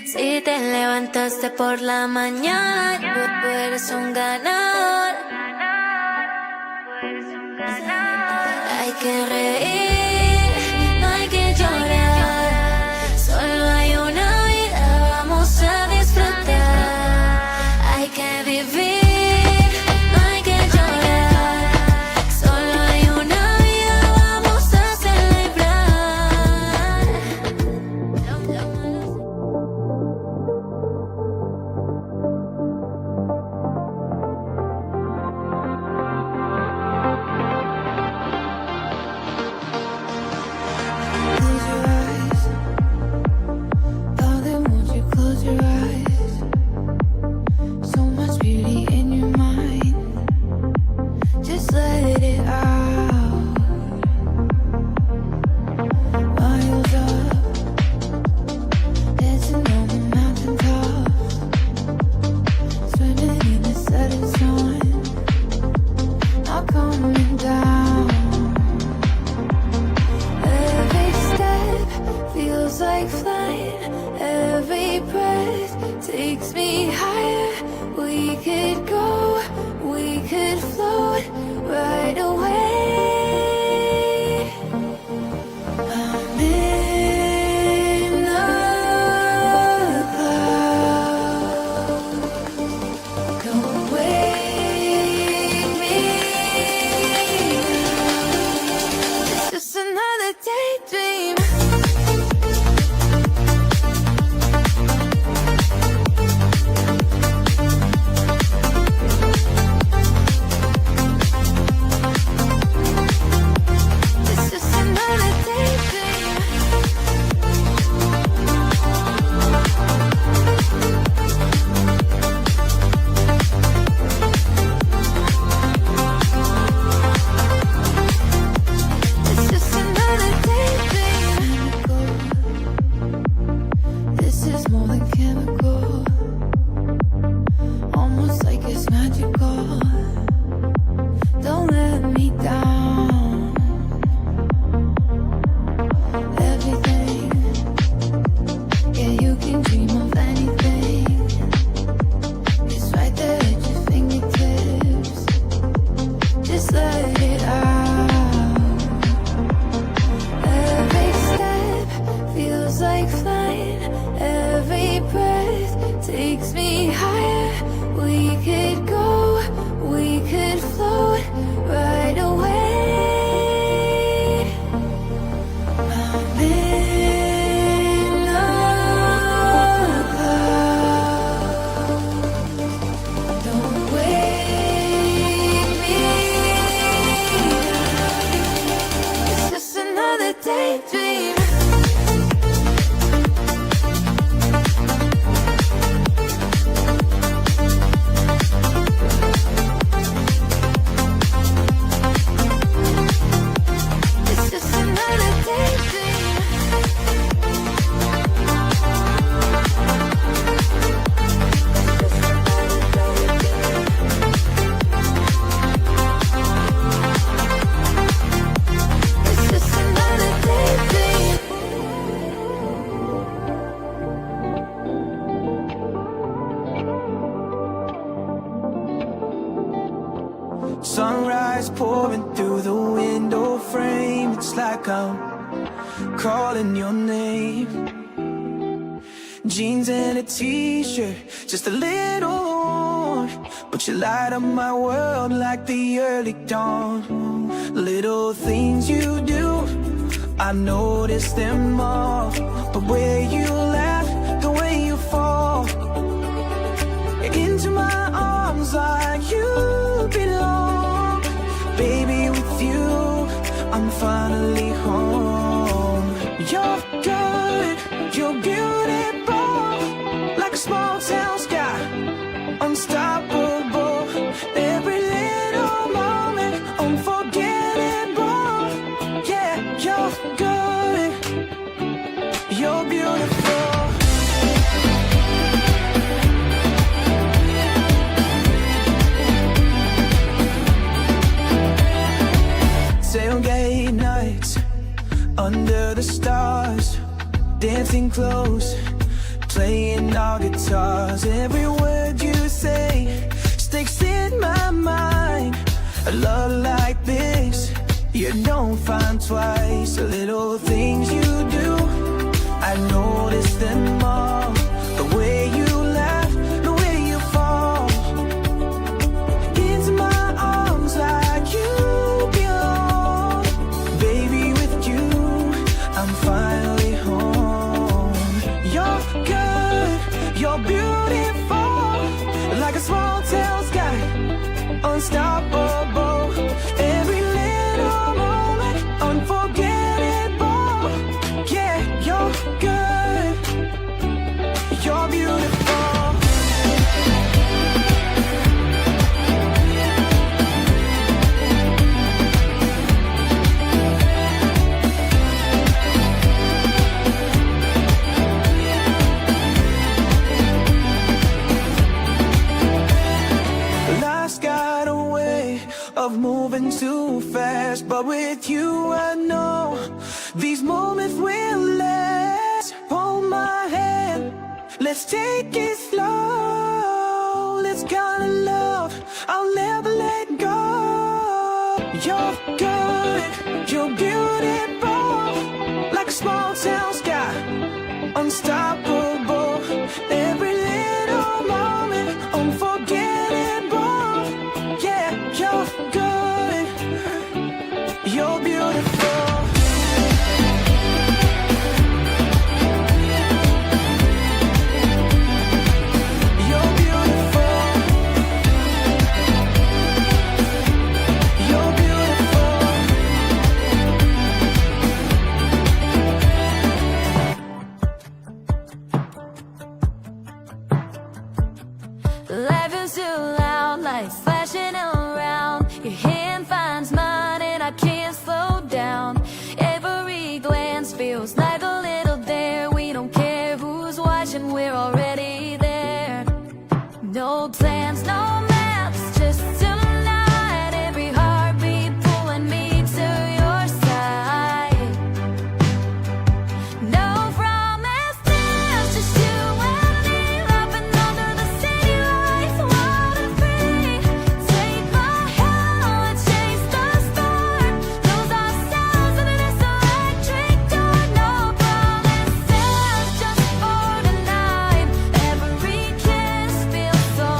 Si te levantaste por la mañana, tú eres un ganador. Hay que reír, no hay que llorar. Solo hay una vida, vamos a disfrutar. Hay que vivir. Sunrise pouring through the window frame. It's like I'm calling your name. Jeans and a t-shirt, just a little worn, but you light up my world like the early dawn. Little things you do, I notice them all. But where you laugh, the way you fall into my arms like you belong. Baby, with you, I'm finally home. You're good, you're beautiful, like a small town sky, unstoppable. Every little moment, unforgettable. Yeah, you're good, you're beautiful. Tailgate nights under the stars, dancing close, playing our guitars. Every word you say sticks in my mind. A love like this you don't find twice. The little things you do, I notice them all. The way you laugh, the way you fall into my arms like you belong. Baby, with you, I'm finally home. You're good, you're beautiful, like a small town sky, unstoppable. Every little moment, unforgettable. Yeah, you're good, you're beautiful. Life's got a way of moving too fast, but with you I know these moments will last. Hold my hand, let's take it slow. This kind of love I'll never let go. You're good, you're beautiful, like a small town sky, unstoppable. Every little moment, unforgettable. Yeah, you're good, you're beautiful. You're beautiful. You're beautiful. Life is too loud, lights flashing around. Your hand finds mine and I can't slow down. Every glance feels like a little dare. We don't care who's watching, we're already there. No plans, no maps, just tonight. Every heartbeat pulling me to your side. No promises, just you and me, laughing under the city lights, wild and free. Take my hand, let's chase the spark. Lose ourselves in this electric dark. No promises, just for tonight. Every kiss feels so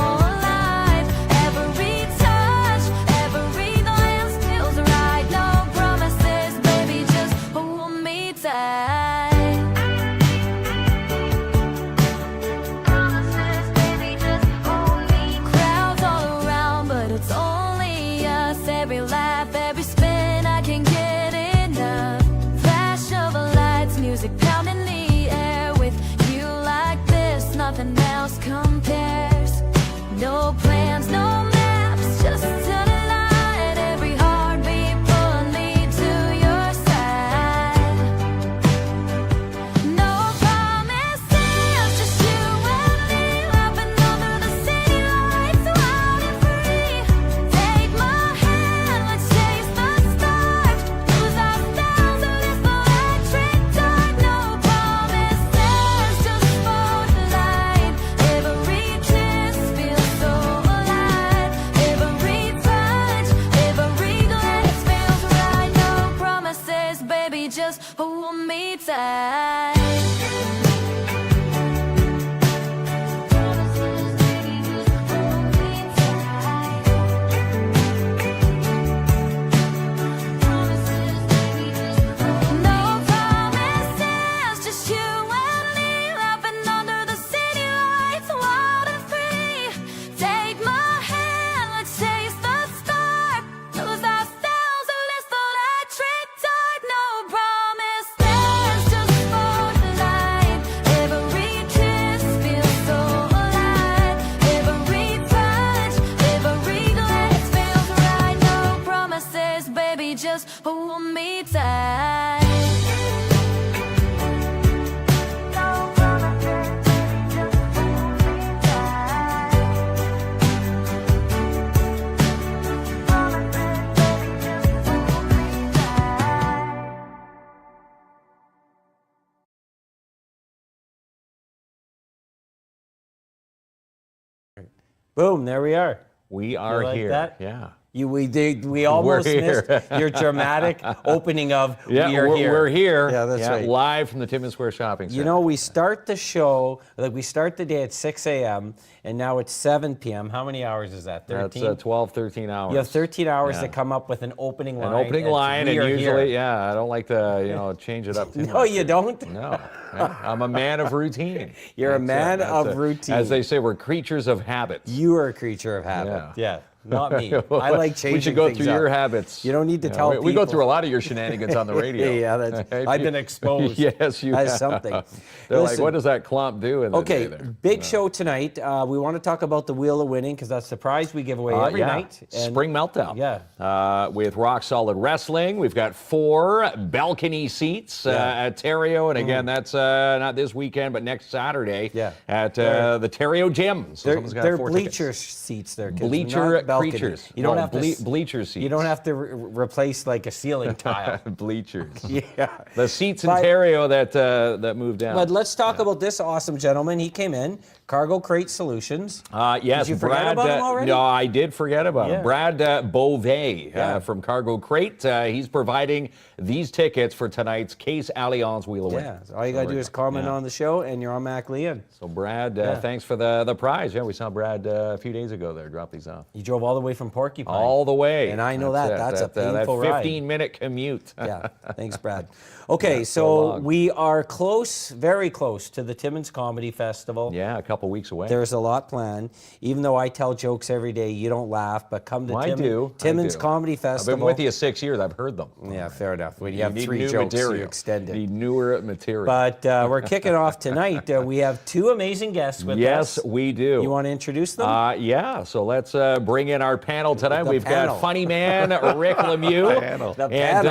Boom, there we are. We are like here. that? Yeah. We almost here. missed your dramatic opening of Yeah, we are here. We're here. Yeah, that's right. Live from the Timmins Square Shopping Center. You know, we start the show, we start the day at 6 a.m., and now it's 7 p.m. How many hours is that? 13? That's 12, 13 hours. You have 13 hours Yeah. to come up with an opening line. An opening line, We and are usually, here. I don't like to, change it up too much. No, you don't? No. Yeah, I'm a man of routine. You're a man That's of routine. As they say, we're creatures of habit. You are a creature of habit. Yeah. Not me. I like changing We should go things through your up. habits. You don't need to tell people. We go through a lot of your shenanigans on the radio. Yeah, I've been exposed. Yes, you as have. something. They're Listen, like, what does that klomp do in the day there? big show tonight. We want to talk about the Wheel of Winning because that's the prize we give away every night. And Spring Meltdown. Yeah. With Rock Solid Wrestling, we've got 4 balcony seats at Terrio, and again, that's not this weekend, but next Saturday at the Terrio Gym. So someone's got they're 4 bleacher tickets. seats there, kids. Bleacher not balcony. creatures. You don't have to bleacher seats. You don't have to replace like a ceiling tile. Bleachers. Yeah. The seats in Terrio that moved down. But let's talk about this awesome gentleman. He came in, Cargo Crate Solutions. Yes, Did you forget about him already? No, I did forget about Yeah. him. Brad Beauvais from Cargo Crate. He's providing these tickets for tonight's Case Allianz Wheel of Winning. Yeah, so all you got to do is comment on the show, and you're on Mac Leon. So, Brad, thanks for the prize. Yeah, we saw Brad a few days ago there drop these off. You drove all the way from Porcupine. All the way. And I know that's a painful that ride. 15-minute commute. Yeah, thanks, Brad. Okay, so we are close, very close to the Timmins Comedy Festival. Yeah, a couple weeks away. There's a lot planned. Even though I tell jokes every day, you don't laugh, but come to Timmins Comedy Festival. I've been with you 6 years. I've heard them. Yeah, fair enough. When you have need 3 new jokes, material. you extend it. Need newer material. But we're kicking off tonight. We have 2 amazing guests with us. Yes, we do. You want to introduce them? Yeah, so let's bring in our panel tonight. We've got funny man Rick Lemieux and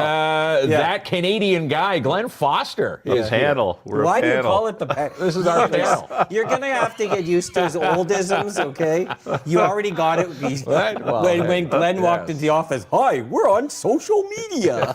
that Canadian guy, Glen Foster. His panel. Why do you call it the panel? This is our panel. You're going to have to get used to his oldisms, okay? You already got it. When Glenn walked into the office, hi, we're on social media.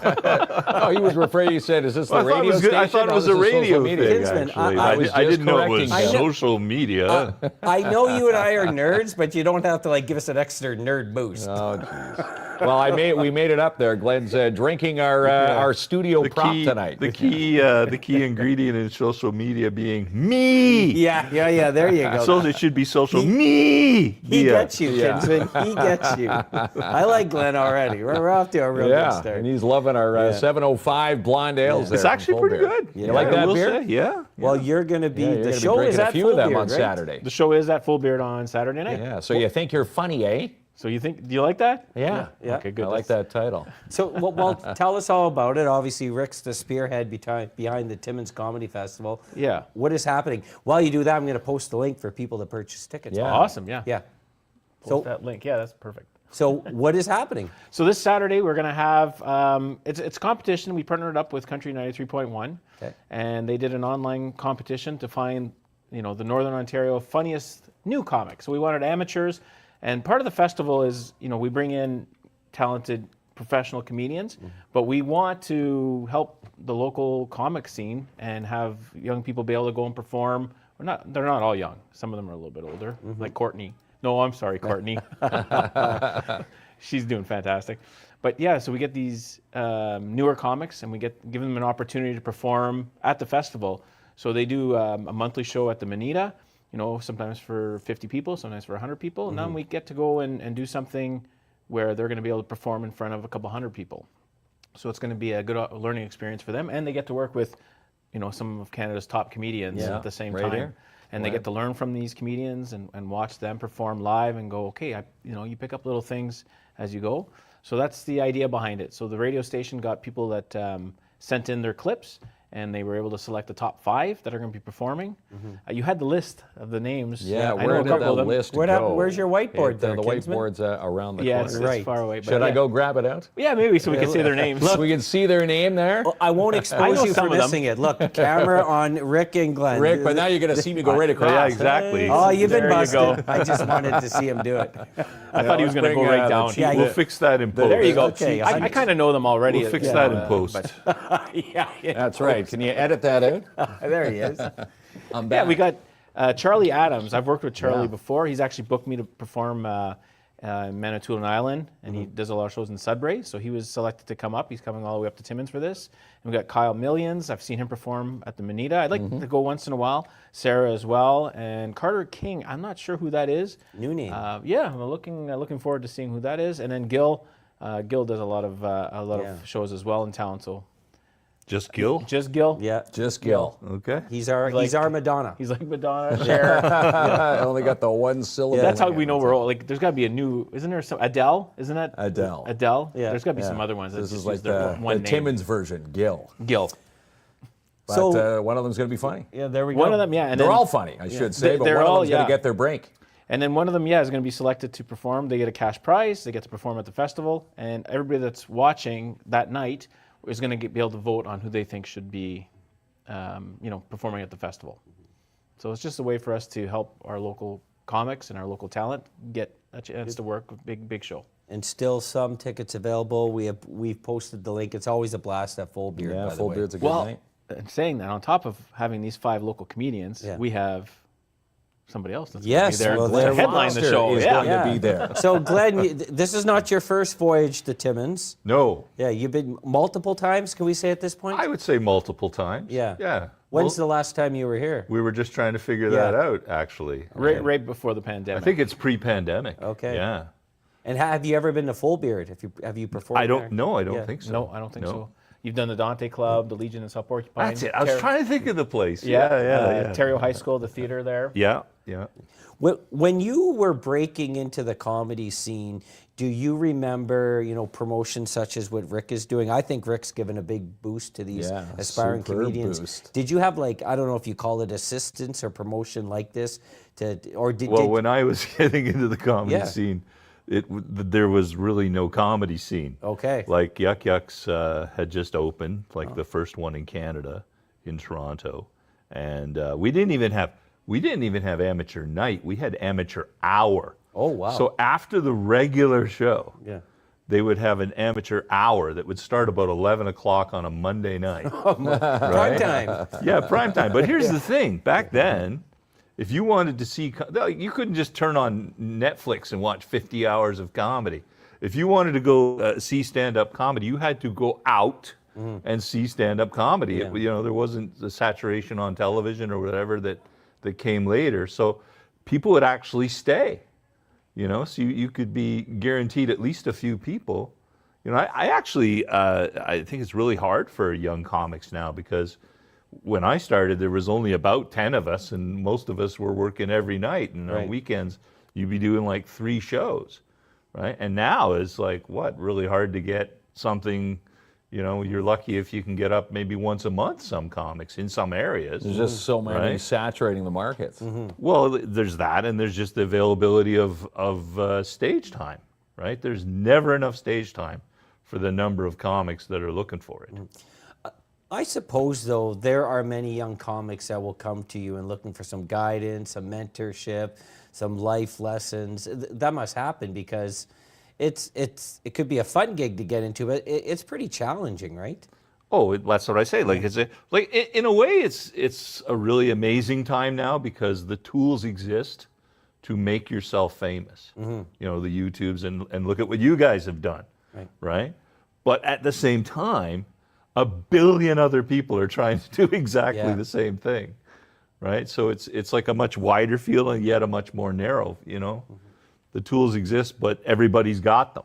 Oh, he was afraid. He said, is this the radio station? I thought it was a radio thing, Kinsman, actually. I didn't know it was correcting him. social media. I know you and I are nerds, but you don't have to give us an extra nerd boost. Oh, jeez. Well, we made it up there. Glenn's drinking our studio prop tonight. The key ingredient in social media being me. Yeah. There you go. So it should be social me. He gets you, Kinsman. He gets you. I like Glenn already. We're off to a real good start. And he's loving our 705 blonde ales. It's there actually pretty good. You like that beer? Yeah. Well, you're going to be. You're The gonna show be is drinking at a few Full of them Beard, on right? Saturday. The show is at Full Beard on Saturday night. Yeah. So you think you're funny, eh? So do you like that? Yeah. Okay, good. I like that title. So, well, tell us all about it. Obviously, Rick's the spearhead behind the Timmins Comedy Festival. Yeah. What is happening? While you do that, I'm going to post the link for people to purchase tickets. Yeah. Awesome. Yeah. Yeah. Post that link. Yeah, that's perfect. So, what is happening? So this Saturday we're going to have it's a competition. We partnered up with Country 93.1, and they did an online competition to find the Northern Ontario funniest new comics. So we wanted amateurs, and part of the festival is we bring in talented professional comedians, but we want to help the local comic scene and have young people be able to go and perform. They're not all young. Some of them are a little bit older, like Courtney. No, I'm sorry, Courtney. She's doing fantastic. But yeah, so we get these newer comics, and we give them an opportunity to perform at the festival. So they do a monthly show at the Manita, sometimes for 50 people, sometimes for 100 people. And then we get to go and do something where they're going to be able to perform in front of a couple hundred people. So it's going to be a good learning experience for them, and they get to work with, some of Canada's top comedians at the same time. Here. And they get to learn from these comedians and watch them perform live and go, okay, you pick up little things as you go. So that's the idea behind it. So the radio station got people that sent in their clips, and they were able to select the top 5 that are going to be performing. You had the list of the names. Yeah, I know where a did couple of the them. list go? Where's your whiteboard there, The Kinsman? whiteboard's around the Yeah, corner. it's far away. But Should I yeah. go grab it out? Yeah, maybe, so we can say their names. So we can see their name there? Well, I won't I expose know you some for of them. missing it. Look, camera on Rick and Glenn. Rick, but now you're going to see me go right across. Yeah, exactly. Oh, you've been There you go. busted. I just wanted to see him do it. I thought he was going to go bring, right the down. cheap- Yeah, We'll fix that in post. There you go. Okay, I kind of know them already. We'll fix that in post. Yeah. That's right. Can you edit that out? There he is. I'm Yeah, back. we got Charlie Adams. I've worked with Charlie before. He's actually booked me to perform Manitoulin Island, and he does a lot of shows in Sudbury. So he was selected to come up. He's coming all the way up to Timmins for this. And we got Kyle Millions. I've seen him perform at the Manita. I'd like to go once in a while. Sarah as well, and Carter King. I'm not sure who that is. New name. Yeah, I'm looking forward to seeing who that is. And then Gil. Gil does a lot of shows as well in town. So. Just Gil? Just Gil. Yeah. Just Gil. Okay. He's our Madonna. He's like Madonna, Cher. I only got the one syllable. That's how we know we're all, like, there's got to be a new, isn't there some, Adele? Isn't that? Adele. Adele? Yeah. There's got to be some other ones. That This just is like use their the one name. Timmins version, Gil. Gil. But So- one of them's going to be funny. Yeah, there we go. One of them, yeah. And They're then, all funny, I should say, but they're one of all, them's going yeah. to get their break. And then one of them, is going to be selected to perform. They get a cash prize. They get to perform at the festival. And everybody that's watching that night is going to be able to vote on who they think should be, performing at the festival. So it's just a way for us to help our local comics and our local talent get a chance to work with big show. And still some tickets available. We've posted the link. It's always a blast at Full Beard. Yeah, by the Full way. Beard's a good night. And saying that, on top of having these 5 local comedians, we have somebody else that's Yes, going to well, be there there to headline the Foster show. is going to be there. So Glenn, this is not your first voyage to Timmins. No. Yeah, you've been multiple times. Can we say at this point? I would say multiple times. Yeah. Yeah. When's Well, the last time you were here? we were just trying to figure that out, actually. Right before the pandemic. I think it's pre-pandemic. Okay. Yeah. And have you ever been to Full Beard? Have you performed? I don't there? know. I don't Yeah. think so. No, I don't think No. so. You've done the Dante Club, the Legion in South Porcupine. That's it. I was trying to think of the place. Yeah, Yeah. Ontario High School, the theater there. Yeah. Yeah. When you were breaking into the comedy scene, do you remember, promotions such as what Rick is doing? I think Rick's given a big boost to these Yeah, aspiring superb comedians. boost. Did you have I don't know if you call it assistance or promotion like this, Well, when I was getting into the comedy Yeah. scene, there was really no comedy scene. Okay. Like Yuck Yucks had just opened, like the first one in Canada, in Toronto, and we didn't even have amateur night. We had amateur hour. Oh, wow. So after the regular show, Yeah. they would have an amateur hour that would start about 11 o'clock on a Monday night. Prime time. Yeah, prime time. But here's the thing. Back then, if you wanted to see, you couldn't just turn on Netflix and watch 50 hours of comedy. If you wanted to go see stand-up comedy, you had to go out and see stand-up comedy. Yeah. There wasn't the saturation on television or whatever that came later. So people would actually stay. So you could be guaranteed at least a few people. I actually I think it's really hard for young comics now, because when I started, there was only about 10 of us, and most of us were working every night. And on weekends, you'd be doing like 3 shows, right? And now it's like, really hard to get something. You're lucky if you can get up maybe once a month, some comics in some areas. There's just so many Right. saturating the market. Well, there's that, and there's just the availability of stage time, right? There's never enough stage time for the number of comics that are looking for it. I suppose, though, there are many young comics that will come to you and looking for some guidance, some mentorship, some life lessons. That must happen, because it could be a fun gig to get into, but it's pretty challenging, right? Oh, that's what I say. Like in a way, it's a really amazing time now, because the tools exist to make yourself famous. The YouTubes, and look at what you guys have done, right? But at the same time, a billion other people are trying to do exactly the same thing, right? So it's like a much wider field, and yet a much more narrow. The tools exist, but everybody's got them,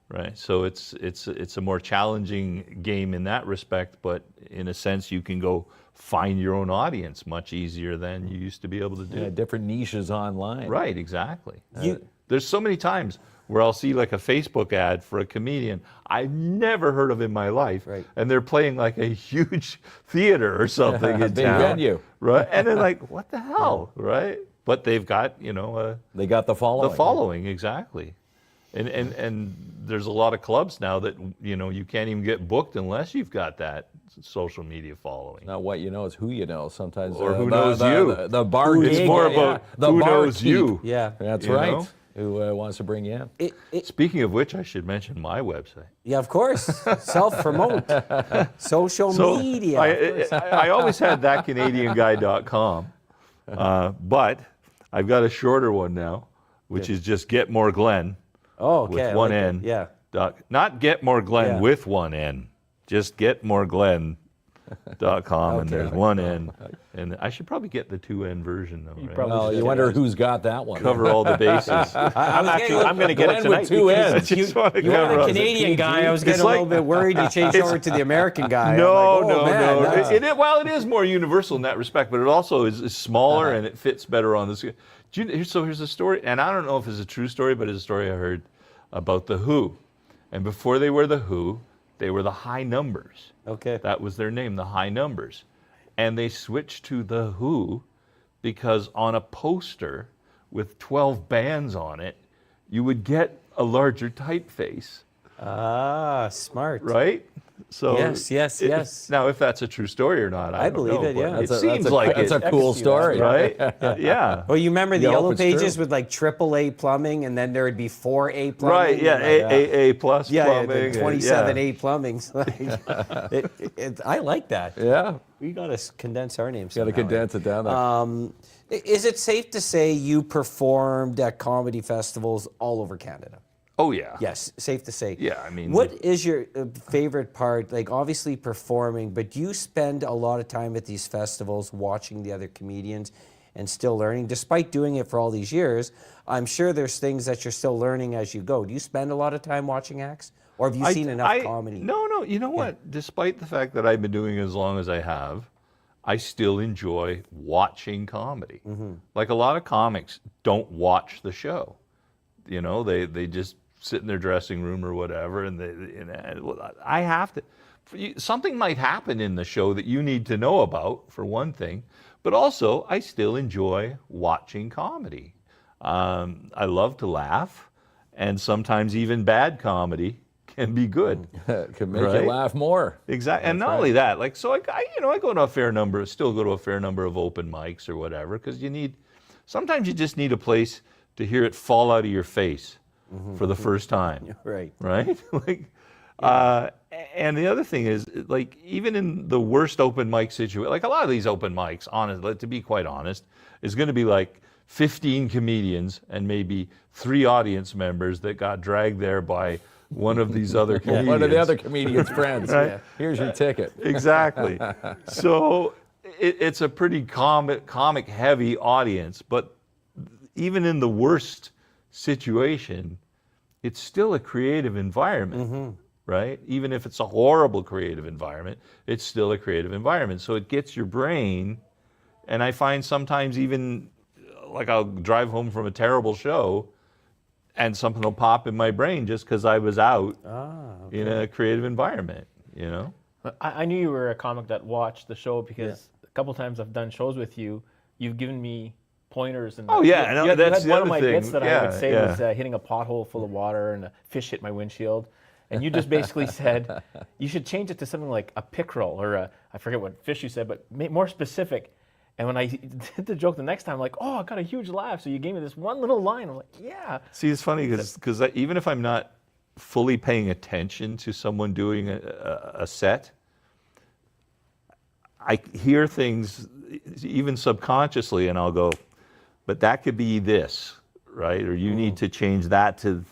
right? So it's a more challenging game in that respect, but in a sense, you can go find your own audience much easier than you used to be able to do. Yeah, different niches online. Right, exactly. There's so many times where I'll see like a Facebook ad for a comedian I've never heard of in my life, and they're playing like a huge theater or something in Big town, venue. right? And they're like, what the hell, right? But they've got, They got the following. the following, exactly. And there's a lot of clubs now that, you can't even get booked unless you've got that social media following. Not what you know, it's who you know. Sometimes Or who knows you. The bar It's gig, more about the who bar knows keep. you. Yeah. That's You right. know? Who wants to bring you in? Speaking of which, I should mention my website. Yeah, of course. Self-promote. Social media. I always had thatcanadianguy.com. But I've got a shorter one now, which is just Get More Glen. Oh, okay. With I one like N. it. Yeah. Not Get More Glen Yeah. with one N. Just getmoreglen.com, and there's one N. And I should probably get the 2N version, though, right? Well, you wonder who's got that one. Cover all the bases. I'm going to get it Glen with tonight. two because- N's. Just wanna You cover had a all- Canadian guy. I was getting It's a little like- bit worried. You changed over to the American guy. No, I'm like, oh, man, no. that's- Well, it is more universal in that respect, but it also is smaller and it fits better on this. So here's a story, and I don't know if it's a true story, but it's a story I heard about the Who. And before they were the Who, they were the High Numbers. Okay. That was their name, the High Numbers. And they switched to the Who because on a poster with 12 bands on it, you would get a larger typeface. Ah, smart. Right? So Yes. Now, if that's a true story or not, I don't believe know, it, yeah. but That's it seems like That's it, a cool see that, story. right? Yeah. Well, you remember the Yeah, yellow it's true. pages with like AAA plumbing, and then there would be 4A plumbing. Right. Yeah. and like, A plus yeah, plumbing. the and- 27A plumbing. I like that. Yeah. We got to condense our names. Got to somehow. condense it down there. Is it safe to say you performed at comedy festivals all over Canada? Oh yeah. Yes, safe to say. Yeah, I mean- what is your favorite part? Like, obviously performing, but do you spend a lot of time at these festivals watching the other comedians and still learning? Despite doing it for all these years, I'm sure there's things that you're still learning as you go. Do you spend a lot of time watching acts? Or have you seen enough comedy? No. You know what? Despite the fact that I've been doing it as long as I have, I still enjoy watching comedy. Mm-hmm. Like a lot of comics don't watch the show. You know, they just sit in their dressing room or whatever, and I have to. Something might happen in the show that you need to know about, for one thing, but also I still enjoy watching comedy. I love to laugh, and sometimes even bad comedy can be good. Can make Right? you laugh more. Exactly, and not only that, like, so I go to a fair number, still go to a fair number of open mics or whatever, because sometimes you just need a place to hear it fall out of your face for the first time. Right. Right? And the other thing is, like, even in the worst open mic situation, like a lot of these open mics, honestly, to be quite honest, is going to be like 15 comedians and maybe 3 audience members that got dragged there by one of these other comedians. One of the other comedians' friends. Right? Yeah. Here's your ticket. Exactly. So it's a pretty comic heavy audience, but even in the worst situation, it's still a creative environment, right? Even if it's a horrible creative environment, it's still a creative environment. So it gets your brain, and I find sometimes even, like, I'll drive home from a terrible show, and something will pop in my brain just because I was out in a creative environment, you know? I knew you were a comic that watched the show because a couple times I've done shows with you. You've given me pointers. And Oh, yeah, no, that's the one other of my thing. bits that I Yeah, would say yeah. was hitting a pothole full of water and a fish hit my windshield. And you just basically said you should change it to something like a pickerel or I forget what fish you said, but more specific. And when I did the joke the next time, I'm like, oh, I got a huge laugh. So you gave me this one little line. I'm like, yeah. See, it's funny because even if I'm not fully paying attention to someone doing a set, I hear things even subconsciously, and I'll go, but that could be this, right? Or you need to change that to.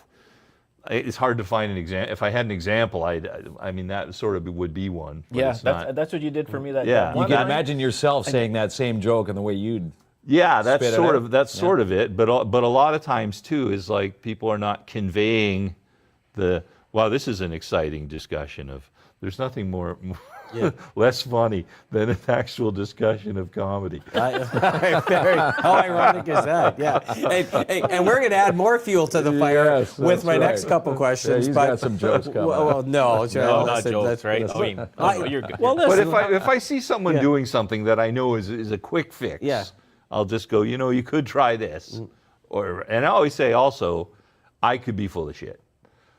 It's hard to find an example. If I had an example, I mean, that sort of would be one. But Yeah, it's not. that's what you did for me. That Yeah. that You one can line. imagine yourself saying that same joke and the way you'd. Yeah, that's spit it sort out. of sort of it. But a lot of times too is like people are not conveying the. Wow, this is an exciting discussion of. There's nothing more less funny than an actual discussion of comedy. How ironic is that? Yeah. And we're going to add more fuel to the fire Yes, with that's my right. next couple questions. he's but, got some jokes coming. Well, no, No, not listen, jokes, right? that's- I mean, I- you're good. Well, But listen, if I see someone Yeah. doing something that I know is a quick fix, Yeah. I'll just go, you could try this. And I always say also, I could be full of shit.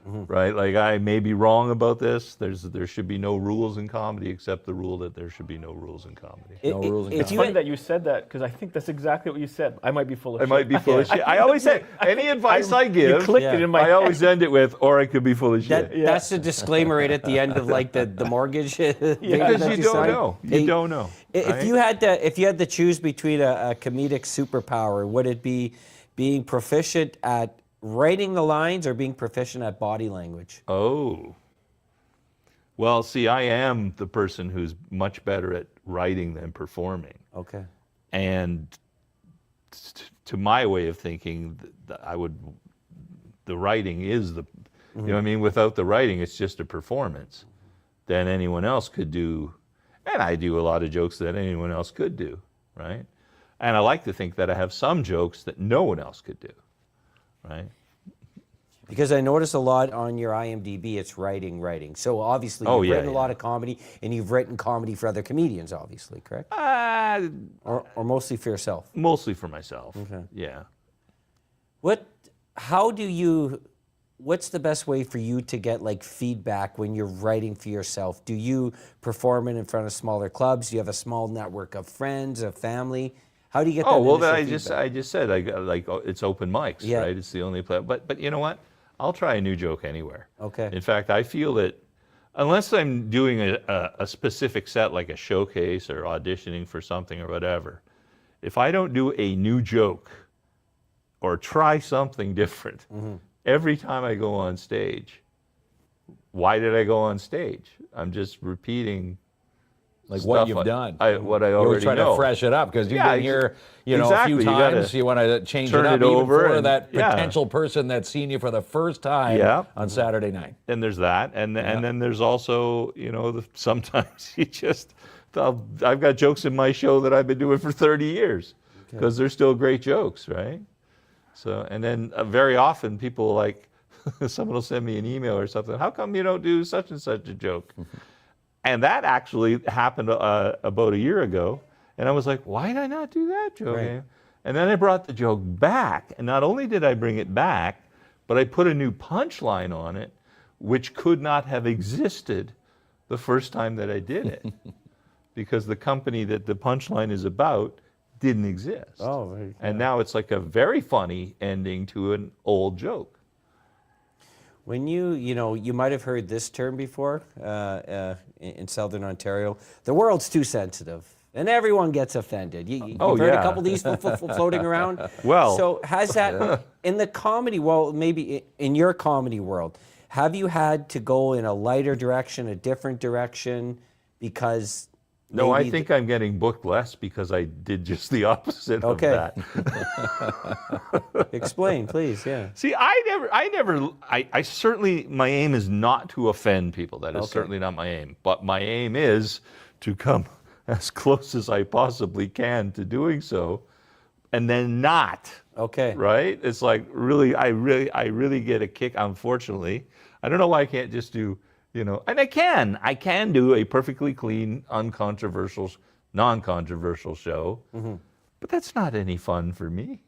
Right? Like, I may be wrong about this. There should be no rules in comedy except the rule that there should be no rules in comedy. No rules in if It's you- funny that you said that because I think that's exactly what you said. I might be full of I shit. might be full of shit. I always say, any advice I give, You clicked it in my I head. always end it with, or I could be full of shit. That's the disclaimer right at the end of like the mortgage. Because you don't know. You don't know. If you had to choose between a comedic superpower, would it be being proficient at writing the lines or being proficient at body language? Oh. Well, see, I am the person who's much better at writing than performing. Okay. And to my way of thinking, the writing is the, you know what I mean? Without the writing, it's just a performance. Then anyone else could do, and I do a lot of jokes that anyone else could do, right? And I like to think that I have some jokes that no one else could do, right? Because I notice a lot on your IMDb, it's writing. So obviously you've written a lot of comedy, and you've written comedy for other comedians, obviously, correct? Or mostly for yourself? Mostly for myself. Okay. Yeah. What's the best way for you to get like feedback when you're writing for yourself? Do you perform it in front of smaller clubs? Do you have a small network of friends, of family? How do you get that initial feedback? I just said it's open mics, right? It's the only place. But you know what? I'll try a new joke anywhere. Okay. In fact, I feel that unless I'm doing a specific set like a showcase or auditioning for something or whatever, if I don't do a new joke or try something different every time I go on stage, why did I go on stage? I'm just repeating like what you've done. What I already know. You're trying to fresh it up because you've been here, a few times. You want to change it up even for that potential person that's seen you for the first time on Saturday night. And there's that, and then there's also, sometimes I've got jokes in my show that I've been doing for 30 years because they're still great jokes, right? So, and then very often people like, someone will send me an email or something, how come you don't do such and such a joke? And that actually happened about a year ago. And I was like, why did I not do that joke? Right. And then I brought the joke back. And not only did I bring it back, but I put a new punchline on it, which could not have existed the first time that I did it. Because the company that the punchline is about didn't exist. Oh, very cool. And now it's like a very funny ending to an old joke. When you might have heard this term before in Southern Ontario, the world's too sensitive, and everyone gets offended. You've heard a couple of these floating around? Well. So has that, in the comedy world, maybe in your comedy world, have you had to go in a lighter direction, a different direction, because... No, I think I'm getting booked less because I did just the opposite of that. Explain, please, yeah. See, I certainly, my aim is not to offend people. That is certainly not my aim. But my aim is to come as close as I possibly can to doing so, and then not. Okay. Right? It's like, I really get a kick, unfortunately. I don't know why I can't just do... and I can do a perfectly clean, uncontroversial, non-controversial show, but that's not any fun for me.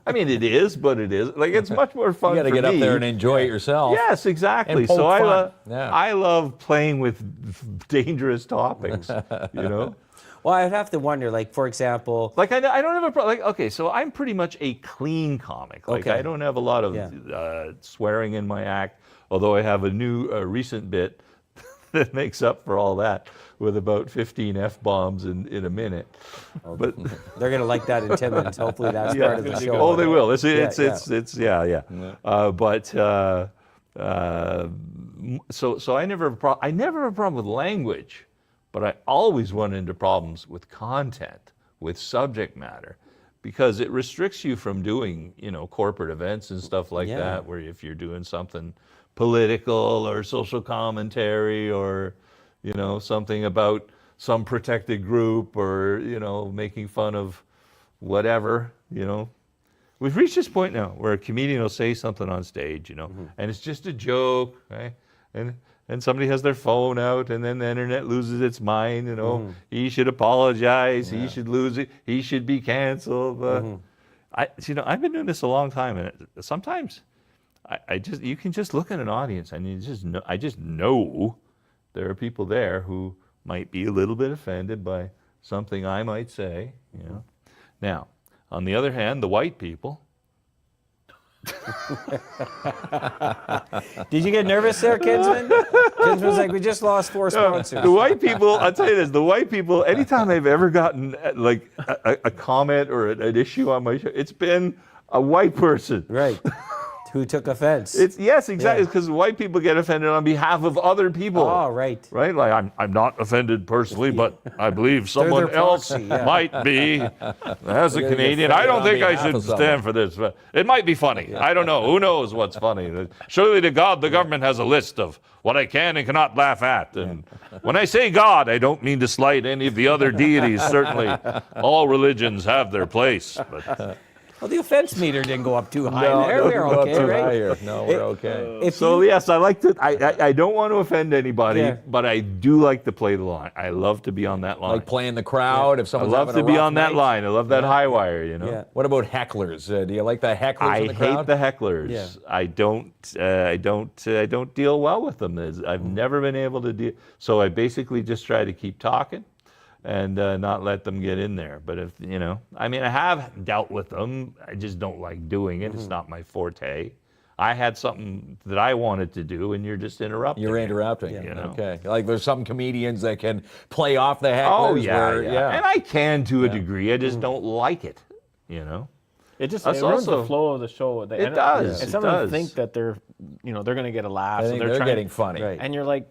I mean, it is, but it is. Like, it's much more fun for me. You got to get up there and enjoy it yourself. Yes, exactly. So I love playing with dangerous topics, Well, I'd have to wonder, like, for example... Like, I don't have a problem. Like, okay, so I'm pretty much a clean comic. Like, I don't have a lot of swearing in my act, although I have a new recent bit that makes up for all that with about 15 F-bombs in a minute. But they're going to like that in Timmins. Hopefully that's part of the show. Oh, they will. So I never have a problem with language, but I always run into problems with content, with subject matter, because it restricts you from doing, corporate events and stuff like that, where if you're doing something political or social commentary or, something about some protected group or, making fun of whatever, We've reached this point now where a comedian will say something on stage, and it's just a joke, right? And somebody has their phone out, and then the internet loses its mind, he should apologize, he should lose it, he should be canceled. I've been doing this a long time, and sometimes you can just look at an audience, and I just know there are people there who might be a little bit offended by something I might say, Now, on the other hand, the white people, Did you get nervous there, Kinsman? Kinsman's like, we just lost 4 sponsors. The white people, I'll tell you this, the white people, anytime they've ever gotten like a comment or an issue on my show, it's been a white person. Right. Who took offense. Yes, exactly, because white people get offended on behalf of other people. Oh, right. Right? Like, I'm not offended personally, but I believe someone else might be. As a Canadian, I don't think I should stand for this. But it might be funny. I don't know. Who knows what's funny? Surely to God, the government has a list of what I can and cannot laugh at. And when I say God, I don't mean to slight any of the other deities. Certainly, all religions have their place. But Well, the offense meter didn't go up too high there. We're okay, right? No, we're okay. Yes, I like to. I don't want to offend anybody, but I do like to play the line. I love to be on that line. Like playing the crowd if I someone's love having to a be rough on that night. line. I love that high wire. You know. Yeah. What about hecklers? Do you like the hecklers I in the crowd? hate the hecklers. Yeah. I don't deal well with them. I've never been able to deal. So I basically just try to keep talking and not let them get in there. But if, I mean, I have dealt with them. I just don't like doing it. It's not my forte. I had something that I wanted to do, and you're just interrupting. You're me, interrupting. you know? Okay. Like there's some comedians that can play off the hecklers. Oh, yeah. where- And I can to a degree. I just don't like it, you know? It just That's it ruins also- the flow of the show. It does, And it some of them does. think that they're going to get a laugh. I so think they're they're trying, getting funny. Right. And you're like,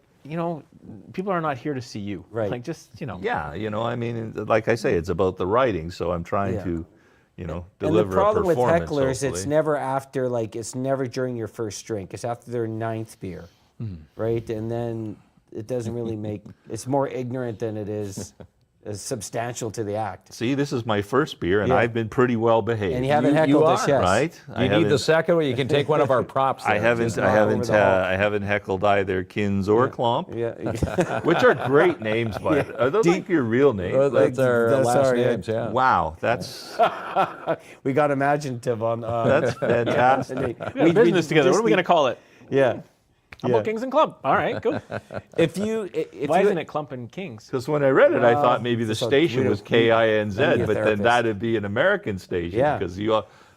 people are not here to see you. Right. Like just, Yeah, I mean, like I say, it's about the writing, so I'm trying to, deliver And the problem a with performance. hecklers, it's hopefully. never after, it's never during your first drink. It's after their 9th beer, right? And then it doesn't really it's more ignorant than it is substantial to the act. See, this is my first beer, and Yeah. I've been pretty well behaved. And you haven't You heckled are, us yet. right? You need the second one. You can take one of our props. I there. haven't. Just- I haven't. over the hall. I haven't heckled either KINZ or KLOMP, Yeah. which are great names. But are those like your real names? That's our That's last our- names, yeah. Wow, that's We got imaginative on. that's fantastic. we got business together. What are we going to call it? Yeah. How about KINZ and KLOMP? All right, cool. If Why you, isn't it KLOMP and KINZ? Because when I read it, I thought maybe the so station we- was we- KINZ, we need a but then therapist. that'd be an American station. Yeah. Because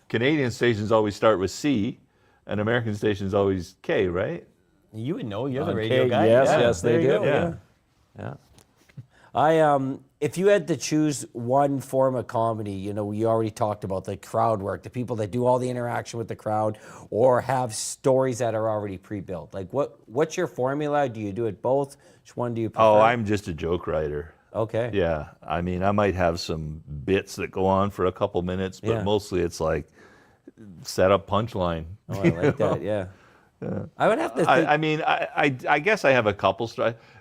Canadian stations always start with C, and American stations always K, right? You would know. You're the On radio K, guy. yes, Yeah, yes, they there you do. go, Yeah. Yeah. If you had to choose one form of comedy, you already talked about the crowd work, the people that do all the interaction with the crowd, or have stories that are already pre-built. Like, what's your formula? Do you do it both? Which one do you prefer? Oh, I'm just a joke writer. Okay. Yeah, I mean, I might have some bits that go on for a couple minutes, but Yeah. mostly it's like set up punchline. Oh, I like that. Yeah. I would have to think. I mean, I guess I have a couple.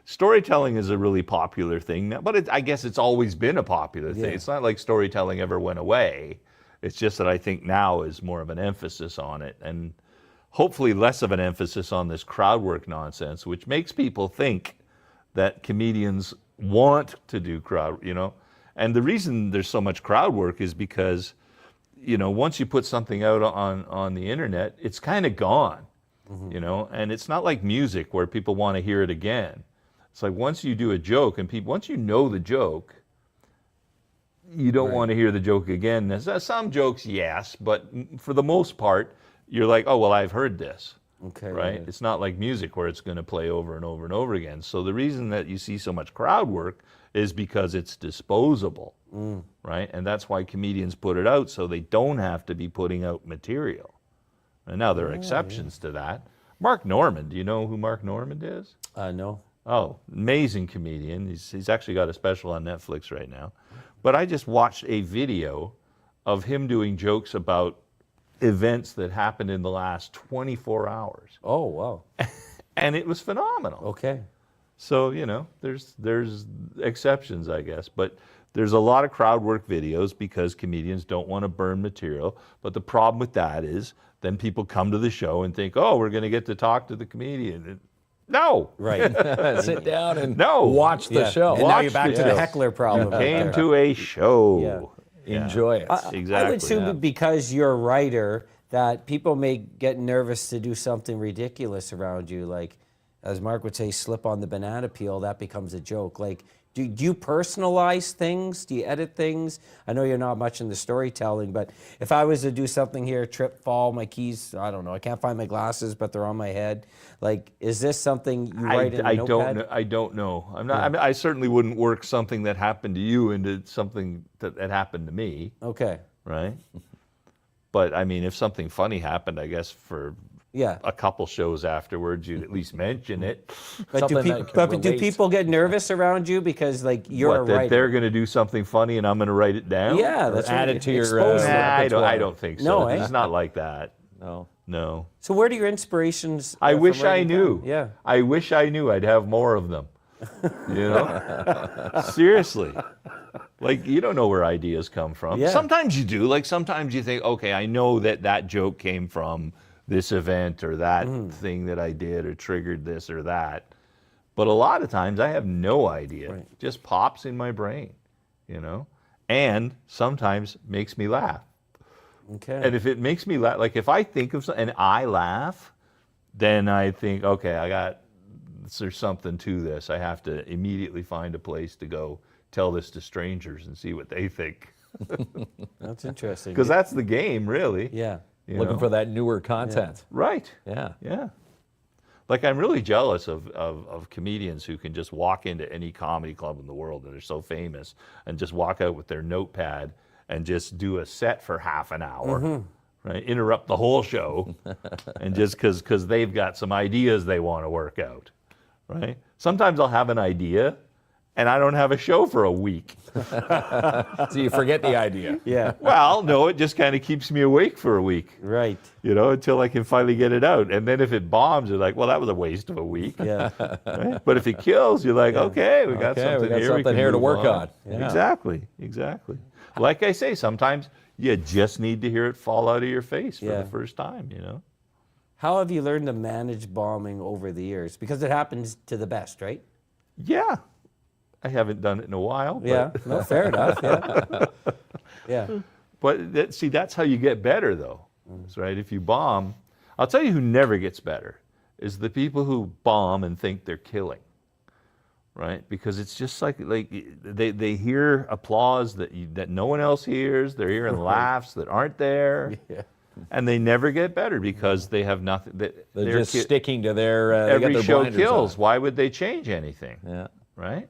Storytelling is a really popular thing now, but I guess it's always been a popular thing. Yeah. It's not like storytelling ever went away. It's just that I think now is more of an emphasis on it, and hopefully less of an emphasis on this crowd work nonsense, which makes people think that comedians want to do crowd, And the reason there's so much crowd work is because, once you put something out on the internet, it's kind of gone. And it's not like music where people want to hear it again. It's like once you do a joke and once you know the joke, you don't want to hear the joke again. There's some jokes, yes, but for the most part, you're like, oh, well, I've heard this. Okay. Right? Yeah. It's not like music where it's going to play over and over and over again. So the reason that you see so much crowd work is because it's disposable, right? And that's why comedians put it out, so they don't have to be putting out material. And now there are exceptions to that. Mark Normand, do you know who Mark Normand is? No. Oh, amazing comedian. He's actually got a special on Netflix right now. But I just watched a video of him doing jokes about events that happened in the last 24 hours. Oh, wow. And it was phenomenal. Okay. So, there's exceptions, I guess. But there's a lot of crowd work videos because comedians don't want to burn material. But the problem with that is then people come to the show and think, oh, we're going to get to talk to the comedian. No. Right. Sit down and No. watch the show. And now you're back the to the show. heckler problem. Came to a show. Yeah. Enjoy it. Exactly. I would assume because you're a writer that people may get nervous to do something ridiculous around you. Like, as Mark would say, slip on the banana peel, that becomes a joke. Like, Do you personalize things? Do you edit things? I know you're not much in the storytelling, but if I was to do something here, trip, fall, my keys, I don't know, I can't find my glasses, but they're on my head. Like, is this something you write in a notepad? I don't know. I'm not. I mean, I certainly wouldn't work something that happened to you into something that happened to me. Okay. Right. But I mean, if something funny happened, I guess for a couple shows afterwards, you'd at least mention it. But do people get nervous around you because, like, you're a writer? That they're going to do something funny and I'm going to write it down? Yeah, that's add it to your. I don't think so. No, it's not like that. No. So where do your inspirations? I wish I knew. Down? Yeah. I wish I knew. I'd have more of them. You know? Seriously. Like, you don't know where ideas come from. Yeah. Sometimes you do. Like, sometimes you think, okay, I know that joke came from this event or that thing that I did or triggered this or that. But a lot of times I have no idea. Right. It just pops in my brain, you know? And sometimes makes me laugh. Okay. And if it makes me laugh, like if I think of something and I laugh, then I think, okay, there's something to this. I have to immediately find a place to go tell this to strangers and see what they think. That's interesting. Because that's the game, really. Yeah. Looking for that newer content. Yeah. Right. Yeah. Yeah. Like, I'm really jealous of comedians who can just walk into any comedy club in the world and they're so famous and just walk out with their notepad and just do a set for half an hour, right? Interrupt the whole show, and just because they've got some ideas they want to work out, right? Sometimes I'll have an idea, and I don't have a show for a week. So you forget the idea. Yeah. Well, no, it just kind of keeps me awake for a week. Right. You know, until I can finally get it out. And then if it bombs, you're like, well, that was a waste of a week. Yeah. Right? But if it kills, you're like, okay, we got something here. Something here to work on. Yeah. Exactly. Like I say, sometimes you just need to hear it fall out of your face for the first time, you know? How have you learned to manage bombing over the years? Because it happens to the best, right? Yeah. I haven't done it in a while. But Yeah, no, fair enough. Yeah. Yeah. But that's how you get better, though. That's right. If you bomb, I'll tell you who never gets better is the people who bomb and think they're killing. Right? Because it's just like they hear applause that no one else hears. They're hearing laughs that aren't there. Yeah. And they never get better because they have nothing. They're just sticking to their. Every show kills. Why would they change anything? Yeah. Right.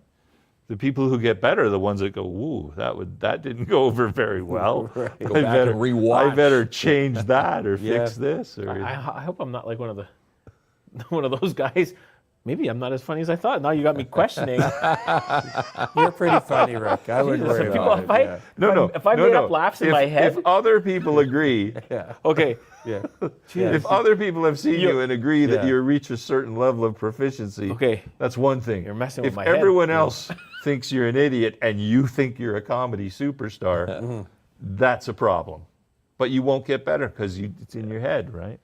The people who get better are the ones that go, "Ooh, that didn't go over very well. Right. Go back and rewatch. I better change that or fix this." Or I hope I'm not like one of those guys. Maybe I'm not as funny as I thought. Now you got me questioning. You're pretty funny, Rick. I wouldn't worry about it. If I made up laughs in my head. If other people agree, okay. Yeah. If other people have seen you and agree that you reach a certain level of proficiency, that's one thing. You're messing with my head. If everyone else thinks you're an idiot and you think you're a comedy superstar, that's a problem. But you won't get better because it's in your head, right?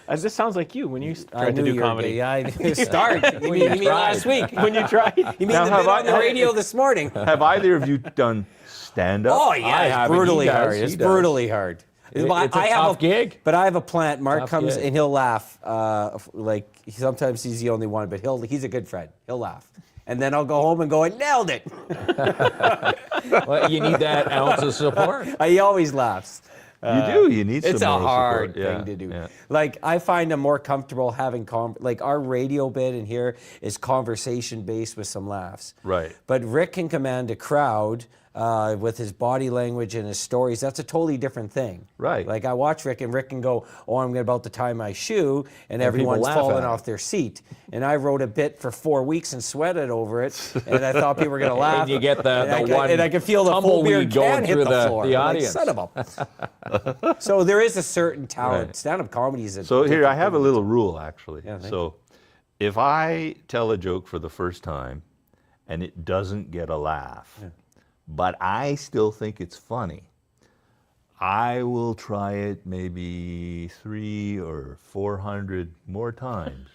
This sounds like you when you tried to do comedy. Yeah, I start. You mean last week when you tried? You mean the bit on the radio this morning? Have either of you done stand-up? Oh yeah, it's brutally hard. It's brutally hard. It's a tough gig. But I have a plant. Mark Tough comes gig. and he'll laugh. Sometimes he's the only one, but he's a good friend. He'll laugh. And then I'll go home and go, I nailed it. Well, you need that ounce of support. He always laughs. You do. You need some It's a more hard support. thing to do. Yeah. Like, I find I'm more comfortable having, like, our radio bit in here is conversation-based with some laughs. Right. But Rick can command a crowd with his body language and his stories. That's a totally different thing. Right. Like, I watch Rick, and Rick can go, oh, I'm about to tie my shoe, and everyone's laugh at falling it. off their seat. And I wrote a bit for 4 weeks and sweated over it, and I thought people were going to laugh. And you get and I could feel the full beer tumbleweed can going hit through the floor. the Like, audience. son of a... So there is a certain talent. Right. Stand-up comedy is a So here, different I have a thing. little rule, actually. Yeah, thank So if I tell a joke for the first time and it doesn't get a laugh, but I still think it's funny, I will try it maybe 300 or 400 more times.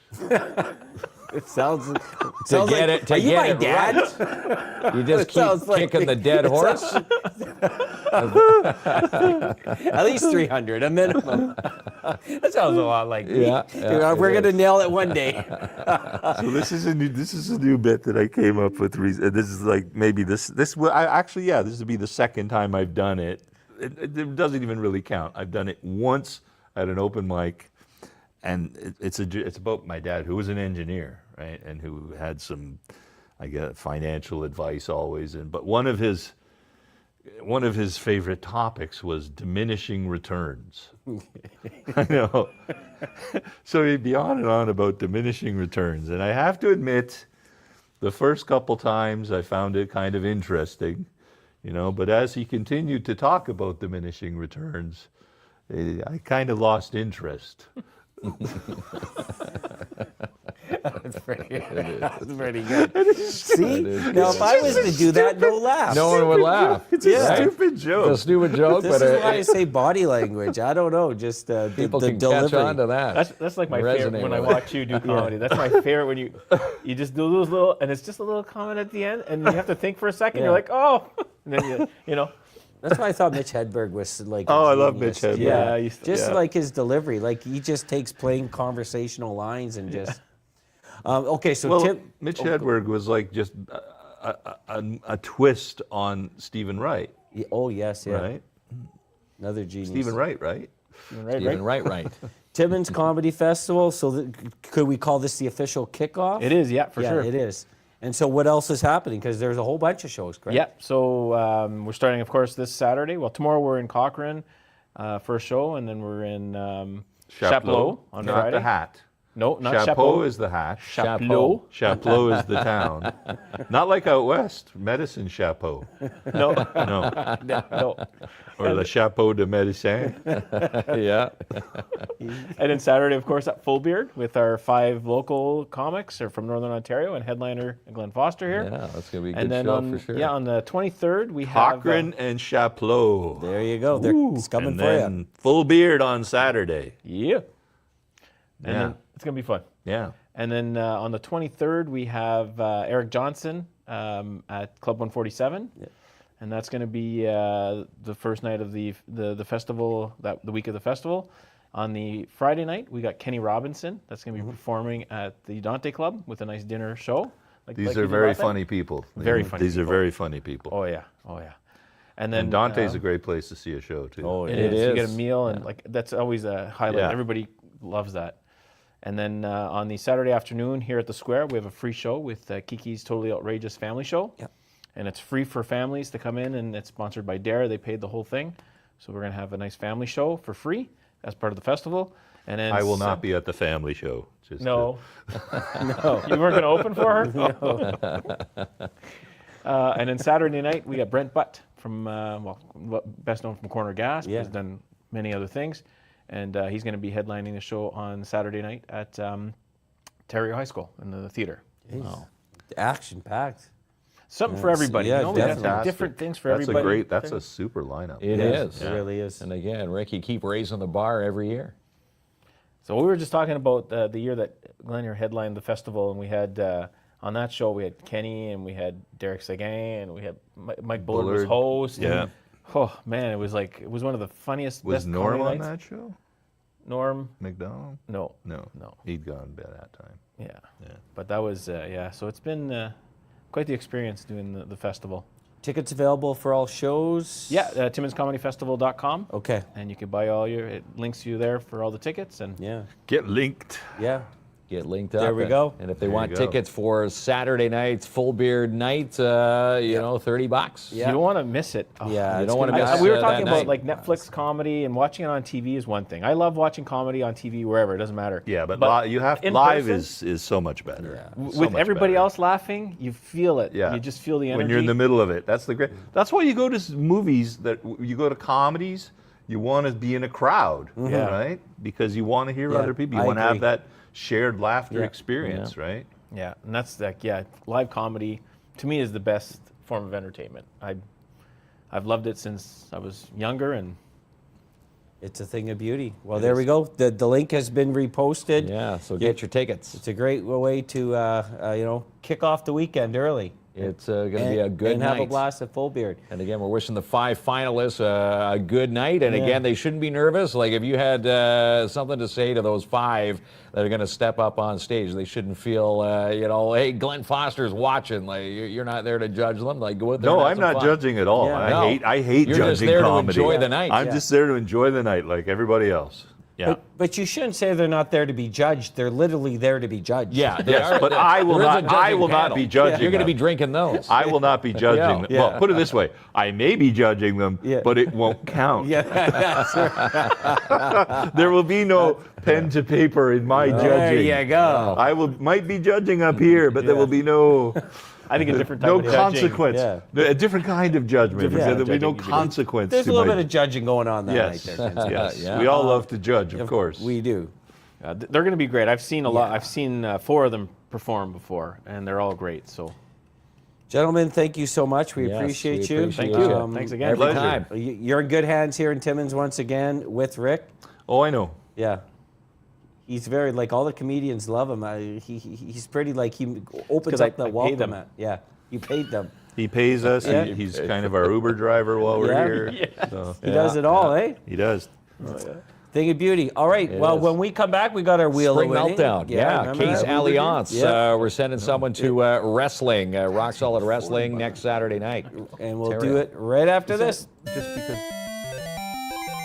It sounds To get like, it, are you my right. dad? You just keep sounds like- kicking the dead horse. At least 300, a minimum. That sounds a lot like me. Yeah, yeah, We're it gonna is. nail it one day. So this is a new bit that I came up with. This is like maybe this will actually this would be the second time I've done it. It doesn't even really count. I've done it once at an open mic, and it's about my dad, who was an engineer, right, and who had some, I guess, financial advice always. But one of his favorite topics was diminishing returns. I know. So he'd be on and on about diminishing returns. And I have to admit, the first couple times I found it kind of interesting, but as he continued to talk about diminishing returns, I kind of lost interest. That's pretty good. See? Now, if I was to do that, no laugh. No one would laugh. It's a stupid joke. It's a stupid joke, This but is why I say body language. I don't know, just people the can delivery. catch on to that. That's like my favorite Resonate when I with it. watch you do comedy. That's my favorite when you just do those little, and it's just a little comment at the end, and you have to think for a second. Yeah. You're like, oh, and then you know. That's why I thought Mitch Hedberg was like. a Oh, I love genius. Mitch Hedberg. Yeah, I used to- Just yeah. like his delivery, like he just takes plain conversational lines and just. Okay, so Well, Tim. Mitch Hedberg was like just a twist on Stephen Wright, Oh yes, yeah. right? Another genius. Stephen Wright, right? Right, Even right. Timmins Comedy Festival. So could we call this the official kickoff? It is, yeah, for yeah, sure. it is. And so what else is happening? Because there's a whole bunch of shows, correct? Yeah, so we're starting, of course, this Saturday. Well, tomorrow we're in Cochrane for a show, and then we're in Chapleau on not Friday. the hat. No, not Chapeau Chapleau. is the hat. Chapleau. Chapleau is the town. Not like out west, medicine chapeau. No, No. no. Or the chapeau de médecin. Yeah. And then Saturday, of course, at Full Beard with our 5 local comics are from Northern Ontario and headliner Glen Foster here. Yeah, that's going to be a good And then show on, for sure. yeah, on the 23rd, we Cochrane and Chapleau. There you go. They're it's coming And for you. then full beard on Saturday. Yeah. And Yeah. then it's going to be fun. Yeah. And then on the 23rd, we have Eric Johnson at Club 147. And that's going to be the first night of the festival, the week of the festival. On the Friday night, we got Kenny Robinson. That's going to be performing at the Dante Club with a nice dinner show. These like are we did very last night. funny people. Very funny These are people. very funny people. Oh, yeah. Oh, yeah. And then And Dante's a great place to see a show, too. Oh, It It is. You get a is. meal, and like that's always a highlight. Yeah. Everybody loves that. And then on the Saturday afternoon here at the Square, we have a free show with Kiki's Totally Outrageous Family Show. Yep. And it's free for families to come in, and it's sponsored by Dare. They paid the whole thing. So we're going to have a nice family show for free as part of the festival. And then I will not be at the family show. Just No. No. You weren't going to open for her? No. And then Saturday night, we got Brent Butt from, best known from Corner Gas, but Yeah. has done many other things. And he's going to be headlining the show on Saturday night at Ontario High School in the theater. Wow. Action packed. Something for everybody. yeah, you know, we got definitely. different things for That's everybody. that's a super lineup. It is. It really is. And again, Ricky, keep raising the bar every year. So we were just talking about the year that Glen here headlined the festival, and we had on that show we had Kenny and we had Derek Seguin and we had Mike Bullard was Bullard. host. Yeah. And, oh man, it was one of the funniest. Was best Norm comedy on nights. that show? Norm? McDonald? No. No. No. He'd gone by that time. Yeah. Yeah. But that was So it's been quite the experience doing the festival. Tickets available for all shows? Yeah, TimminsComedyFestival.com. Okay. And you can buy it links you there for all the tickets. And Yeah. Get linked. Yeah. Get linked up. There we go. And if they There want you go. tickets for Saturday night's Full Beard night, $30. you don't want to miss it. Oh, Yeah. You it's don't want to gonna be miss we were that talking about night. like Netflix comedy, and watching it on TV is one thing. I love watching comedy on TV wherever, it doesn't matter. Yeah, but you have in live person, is so much better. So with much everybody better. else laughing, you feel it. Yeah. You just feel the energy. When you're in the middle of it. That's the great. That's why you go to movies, you go to comedies, you want to be in a crowd, Yeah. right? Because you want to hear Yeah, other people. You I want to have agree. that shared laughter Yeah. experience, right? Yeah, and that's like live comedy to me is the best form of entertainment. I've loved it since I was younger, and It's a thing of beauty. Well, there we go. The link has been reposted. Yeah, so get your tickets. It's a great way to kick off the weekend early. It's going to be a good and night. have a blast at Full Beard. And again, we're wishing the 5 finalists a good night. And again, they shouldn't be nervous. Like if you had something to say to those 5 that are going to step up on stage, they shouldn't feel, hey, Glen Foster's watching. Like you're not there to judge them. Like go out there. No, and have I'm some not fun. judging at all. Yeah. I hate You're judging just there comedy. to enjoy the night. I'm just there to enjoy the night like everybody else. Yeah. But you shouldn't say they're not there to be judged. They're literally there to be judged. Yeah, they Yes, are. but I will There is a not. I will judging not be panel. judging. You're going to be them. drinking those. I will not be judging them. Yeah. Well, put it this way: I may be judging them, but it won't count. There will be no pen to paper in my judging. There you go. I might be judging up here, but there will be no. I think a different type No of judging. consequence. Yeah. A different kind of judgment. Different There kind will of be no judging. consequence. There's a to little my- bit of judging going on that Yes, night there. Kinsey. yes. Yeah. We all love to judge, of course. We do. They're going to be great. I've seen a lot. I've seen 4 of them perform before, and they're all great. So Gentlemen, thank you so much. We Yes, appreciate we you. appreciate thank you. you. Thanks again. Every Pleasure. time. You're in good hands here in Timmins once again with Rick. Oh, I know. Yeah. He's very, like, all the comedians love him. He's pretty, like, he opens 'cause up I the paid welcome them. mat. Yeah, you paid them. He pays us. Yeah. He's kind of our Uber driver while we're Yeah. here. So, He does it all, eh? he does. Thing of beauty. All right, well, is. when we come back, we got our wheel Spring of winning. meltdown. Yeah, remember KINZ that? Alliance. Yeah. We're sending someone to wrestling, Rock Solid Wrestling next Saturday night. And we'll Ontario. do it right after this. Just because.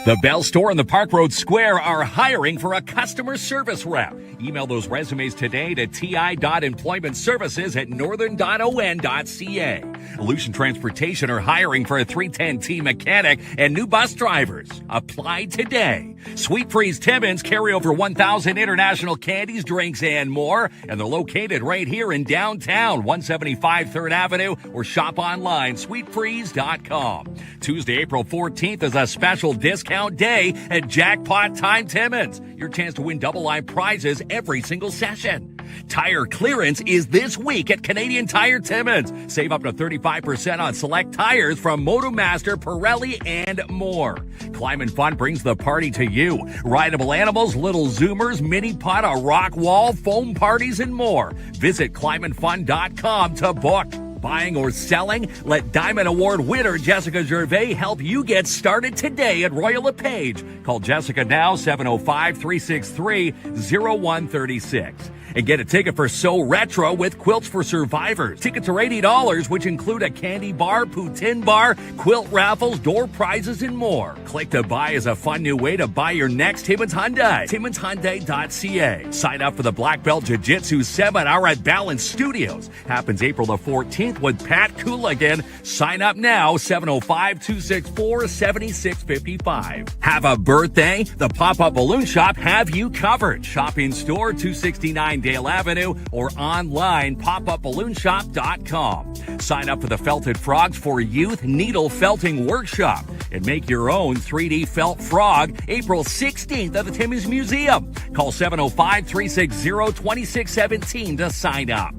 The Bell Store in the Park Road Square are hiring for a customer service rep. Email those resumes today to ti.employmentservices@northern.on.ca. Aleutian Transportation are hiring for a 310T mechanic and new bus drivers. Apply today. Sweet Freeze Timmins carry over 1,000 international candies, drinks, and more. And they're located right here in downtown, 175 3rd Avenue, or shop online, sweetfreeze.com. Tuesday, April 14th is a special discount day at Jackpot Time Timmins. Your chance to win double line prizes every single session. Tire clearance is this week at Canadian Tire Timmins. Save up to 35% on select tires from Motomaster, Pirelli, and more. Climb Fun brings the party to you. Rideable animals, little zoomers, mini pot, a rock wall, foam parties, and more. Visit climbandfun.com to book. Buying or selling? Let Diamond Award winner Jessica Gervais help you get started today at Royal LePage. Call Jessica now, 705-363-0136. And get a ticket for So Retro with Quilts for Survivors. Tickets are $80, which include a candy bar, poutine bar, quilt raffles, door prizes, and more. Click to buy is a fun new way to buy your next Timmins Hyundai. TimminsHyundai.ca. Sign up for the Black Belt Jiu-Jitsu Seminar at Balance Studios. Happens April the 14th with Pat Cooligan. Sign up now, 705-264-7655. Have a birthday? The Pop-Up Balloon Shop have you covered. Shop in store, 269 Dale Avenue, or online, popupballoonshop.com. Sign up for the Felted Frogs for Youth Needle Felting Workshop and make your own 3D felt frog April 16th at the Timmins Museum. Call 705-360-2617 to sign up.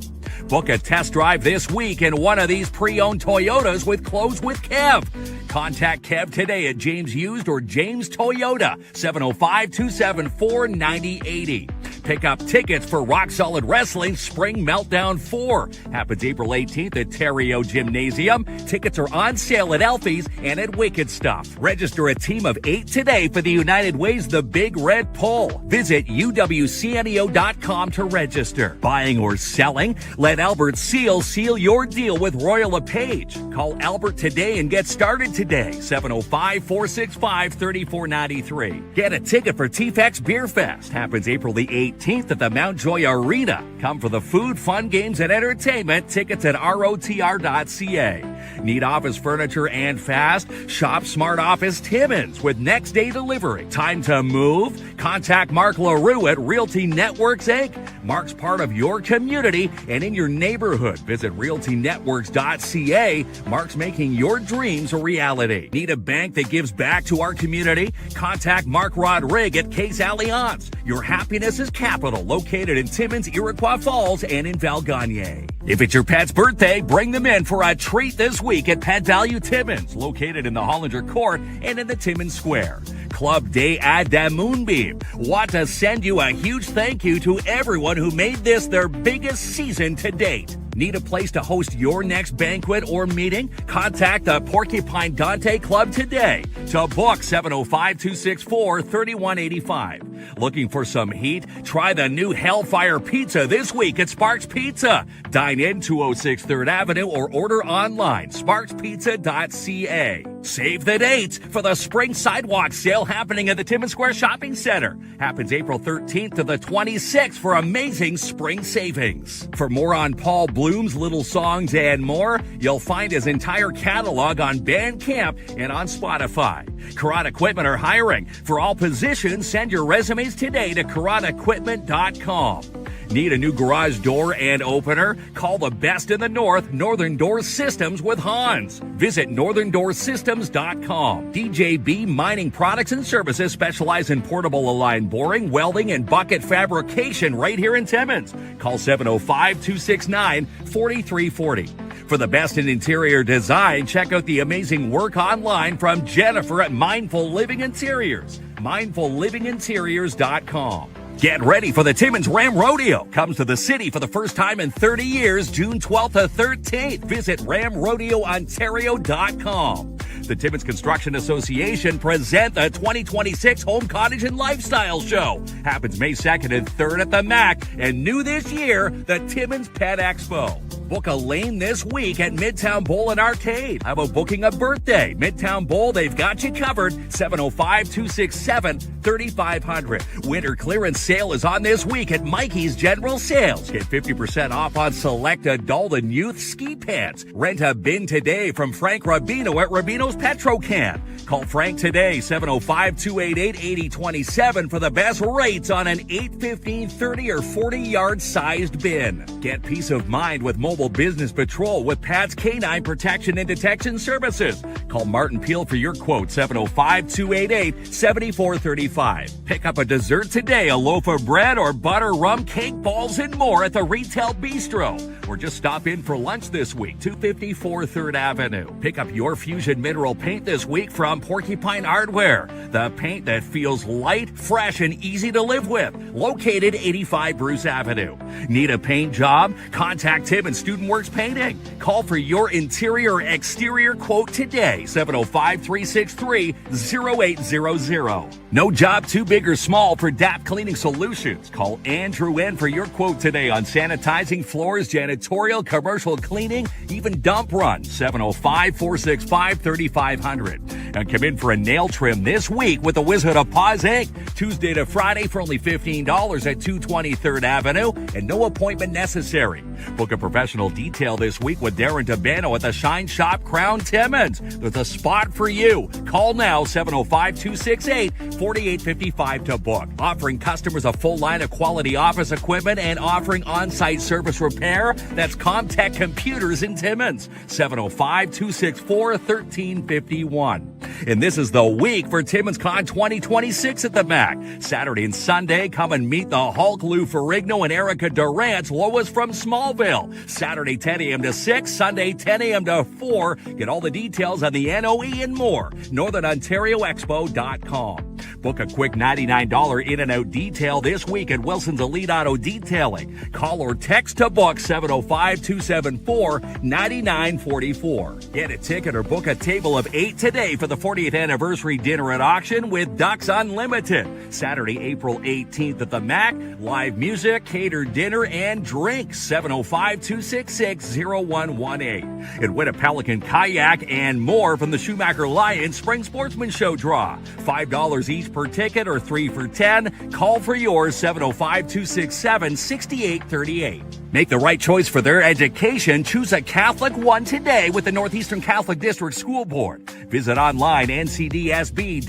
Book a test drive this week in one of these pre-owned Toyotas with Close with Kev. Contact Kev today at James Used or James Toyota, 705-274-9080. Pick up tickets for Rock Solid Wrestling Spring Meltdown 4. Happens April 18th at Terrio Gymnasium. Tickets are on sale at Elfie's and at Wicked Stuff. Register a team of 8 today for the United Way's The Big Red Pull. Visit uwcneo.com to register. Buying or selling? Let Albert seal your deal with Royal LePage. Call Albert today and get started today. 705-465-3493. Get a ticket for TFX Beer Fest. Happens April the 18th at the Mount Joy Arena. Come for the food, fun, games, and entertainment. Tickets at rotr.ca. Need office furniture and fast? Shop Smart Office Timmins with next day delivery. Time to move? Contact Mark LaRue at Realty Networks Inc. Mark's part of your community and in your neighborhood. Visit realtynetworks.ca. Mark's making your dreams a reality. Need a bank that gives back to our community? Contact Mark Rodrigue at KINZ Alliance. Your happiness is capital, located in Timmins, Iroquois Falls, and in Valgagne. If it's your pet's birthday, bring them in for a treat this week at Pet Value Timmins, located in the Hollinger Court and in the Timmins Square. Club Day at the Moonbeam. Want to send you a huge thank you to everyone who made this their biggest season to date. Need a place to host your next banquet or meeting? Contact the Porcupine Dante Club today to book 705-264-3185. Looking for some heat? Try the new Hellfire Pizza this week at Sparks Pizza. Dine in 206 3rd Avenue or order online, sparkspizza.ca. Save the dates for the spring sidewalk sale happening at the Timmins Square Shopping Center. Happens April 13th to the 26th for amazing spring savings. For more on Paul Bloom's Little Songs and more, you'll find his entire catalog on Bandcamp and on Spotify. Karat Equipment are hiring. For all positions, send your resumes today to karatequipment.com. Need a new garage door and opener? Call the best in the North, Northern Door Systems with Hans. Visit northerndoorsystems.com. DJB Mining Products and Services specialize in portable aligned boring, welding, and bucket fabrication right here in Timmins. Call 705-269-4340. For the best in interior design, check out the amazing work online from Jennifer at Mindful Living Interiors. mindfullivinginteriors.com. Get ready for the Timmins Ram Rodeo. Comes to the city for the first time in 30 years, June 12th to 13th. Visit ramrodeoontario.com. The Timmins Construction Association present the 2026 Home Cottage and Lifestyle Show. Happens May 2nd and 3rd at the MAC. And new this year, the Timmins Pet Expo. Book a lane this week at Midtown Bowl and Arcade. How about booking a birthday? Midtown Bowl, they've got you covered. 705-267-3500. Winter clearance sale is on this week at Mikey's General Sales. Get 50% off on select adult and youth ski pants. Rent a bin today from Frank Rubino at Rubino's Petrocan. Call Frank today, 705-288-8027 for the best rates on an 8, 15, 30, or 40-yard sized bin. Get peace of mind with Mobile Business Patrol with Pat's Canine Protection and Detection Services. Call Martin Peel for your quote, 705-288-7435. Pick up a dessert today, a loaf of bread or butter, rum, cake, balls, and more at the Retail Bistro. Or just stop in for lunch this week, 254 3rd Avenue. Pick up your Fusion Mineral Paint this week from Porcupine Hardware. The paint that feels light, fresh, and easy to live with. Located 85 Bruce Avenue. Need a paint job? Contact Tim and Student Works Painting. Call for your interior or exterior quote today, 705-363-0800. No job too big or small for DAP Cleaning Solutions. Call Andrew N for your quote today on sanitizing floors, janitorial, commercial cleaning, even dump runs, 705-465-3500. And come in for a nail trim this week with the Wizard of Paws Inc. Tuesday to Friday for only $15 at 220 3rd Avenue and no appointment necessary. Book a professional detail this week with Darren DeBano at the Shine Shop Crown Timmins. There's a spot for you. Call now, 705-268-4855 to book. Offering customers a full line of quality office equipment and offering on-site service repair. That's Comtech Computers in Timmins, 705-264-1351. And this is the week for Timmins Con 2026 at the MAC. Saturday and Sunday, come and meet the Hulk, Lou Ferrigno, and Erica Durant, Lois from Smallville. Saturday 10 a.m. to 6, Sunday 10 a.m. to 4. Get all the details on the NOE and more. NorthernOntarioExpo.com. Book a quick $99 in and out detail this week at Wilson's Elite Auto Detailing. Call or text to book 705-274-9944. Get a ticket or book a table of 8 today for the 40th anniversary dinner at auction with Ducks Unlimited. Saturday, April 18th at the MAC. Live music, catered dinner, and drinks. 705-266-0118. And win a Pelican kayak and more from the Schumacher Lions Spring Sportsman Show draw. $5 each per ticket or 3 for $10. Call for yours, 705-267-6838. Make the right choice for their education. Choose a Catholic one today with the Northeastern Catholic District School Board. Visit online ncdsb.on.ca.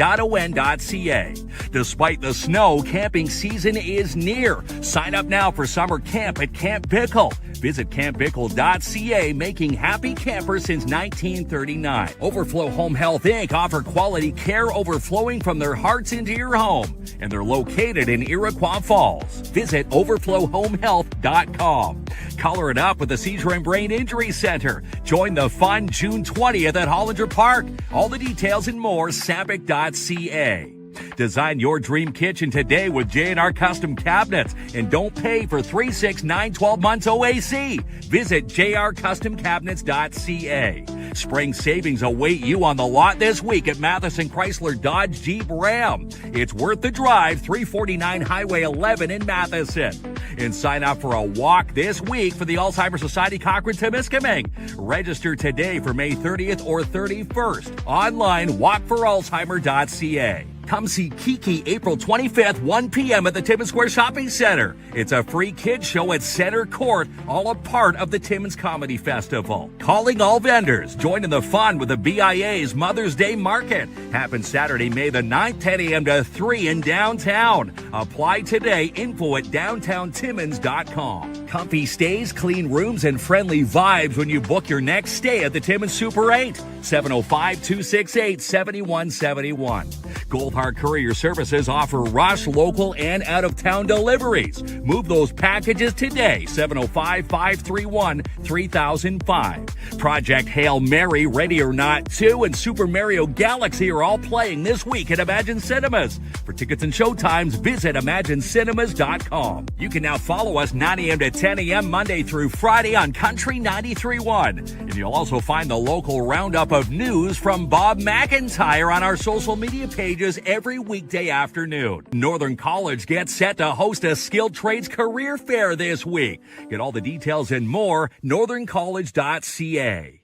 Despite the snow, camping season is near. Sign up now for summer camp at Camp Bickle. Visit campbickle.ca, making happy campers since 1939. Overflow Home Health Inc. offer quality care overflowing from their hearts into your home. And they're located in Iroquois Falls. Visit overflowhomehealth.com. Color it up with the Seizure and Brain Injury Center. Join the fun June 20th at Hollinger Park. All the details and more, sambic.ca. Design your dream kitchen today with J&R Custom Cabinets and don't pay for 3, 6, 9, 12 months OAC. Visit jrcustomcabinets.ca. Spring savings await you on the lot this week at Matheson Chrysler Dodge Jeep Ram. It's worth the drive, 349 Highway 11 in Matheson. And sign up for a walk this week for the Alzheimer's Society Cochrane-Temiskaming. Register today for May 30th or 31st. Online, walkforalzheimer.ca. Come see Kiki April 25th, 1 p.m. at the Timmins Square Shopping Center. It's a free kids show at Center Court, all a part of the Timmins Comedy Festival. Calling all vendors. Join in the fun with the BIA's Mother's Day Market. Happens Saturday, May the 9th, 10 a.m. to 3 in downtown. Apply today. Info at downtowntimmins.com. Comfy stays, clean rooms, and friendly vibes when you book your next stay at the Timmins Super 8. 705-268-7171. Goldheart Courier Services offer rush, local, and out-of-town deliveries. Move those packages today. 705-531-3005. Project Hail Mary, Ready or Not 2, and Super Mario Galaxy are all playing this week at Imagine Cinemas. For tickets and showtimes, visit ImagineCinemas.com. You can now follow us 9 a.m. to 10 a.m. Monday through Friday on Country 93.1. And you'll also find the local roundup of news from Bob McIntyre on our social media pages every weekday afternoon. Northern College gets set to host a skilled trades career fair this week. Get all the details and more, northerncollege.ca.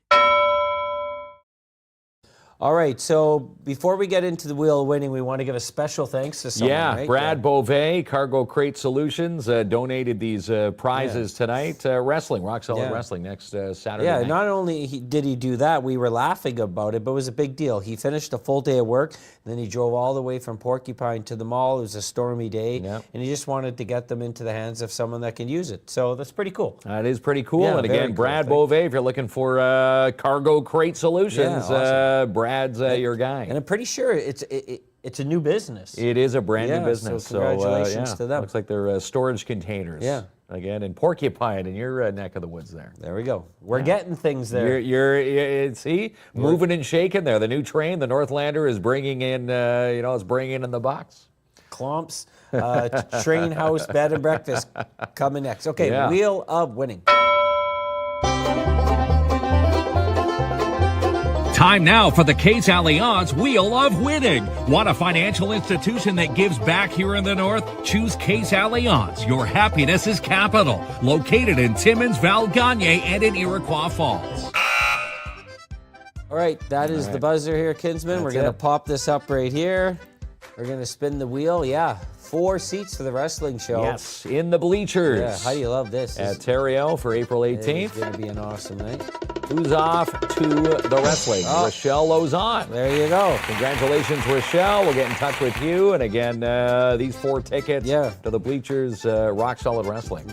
All right, so before we get into the wheel of winning, we want to give a special thanks to someone, right? Brad Beauvais, Cargo Crate Solutions, donated these prizes tonight. Wrestling, Rock Solid Wrestling next Saturday night. Not only did he do that, we were laughing about it, but it was a big deal. He finished a full day of work, and then he drove all the way from Porcupine to the mall. It was a stormy day, and he just wanted to get them into the hands of someone that can use it. So that's pretty cool. That is pretty cool. Yeah, and again, Brad Beauvais, if you're looking for Cargo Crate Solutions, awesome. Brad's your guy. And I'm pretty sure it's a new business. It is a brand new business. So congratulations to them. Looks like they're storage containers. Yeah. Again, in Porcupine, in your neck of the woods there. There we go. We're getting things there. You're moving and shaking there. The new train, the Northlander, is bringing in, it's bringing in the box. KLOMP's train house, bed and breakfast coming next. Okay, Wheel of Winning. Time now for the Case Allianz Wheel of Winning. Want a financial institution that gives back here in the North? Choose Case Allianz. Your happiness is capital. Located in Timmins, Val Gagne, and in Iroquois Falls. All right, that is the buzzer here, Kinsman. We're going to pop this up right here. We're going to spin the wheel. 4 seats for the wrestling show. Yes, in the bleachers. Yeah, how do you love this? At Terrio for April 18th. It's going to be an awesome night. Who's off to the wrestling? Rochelle Lozon. There you go. Congratulations, Rochelle. We'll get in touch with you. And again, these 4 tickets to the bleachers, Rock Solid Wrestling.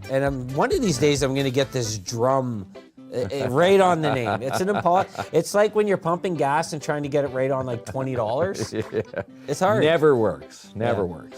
And one of these days, I'm going to get this drum right on the name. It's like when you're pumping gas and trying to get it right on like $20. It's hard. Never works. Never works.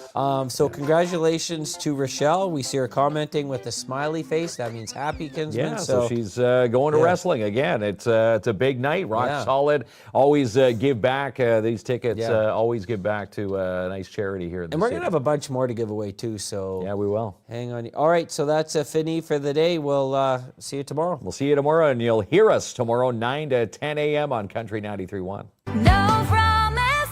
So congratulations to Rochelle. We see her commenting with a smiley face. That means happy, Kinsman. Yeah, so she's going to wrestling again. It's a big night. Rock Solid. Always give back. These tickets always give back to a nice charity here in the And we're city. going to have a bunch more to give away too. So yeah, we will. Hang on. All right, so that's a fini for the day. We'll see you tomorrow. We'll see you tomorrow, and you'll hear us tomorrow 9 to 10 a.m. on Country 93.1. No promise,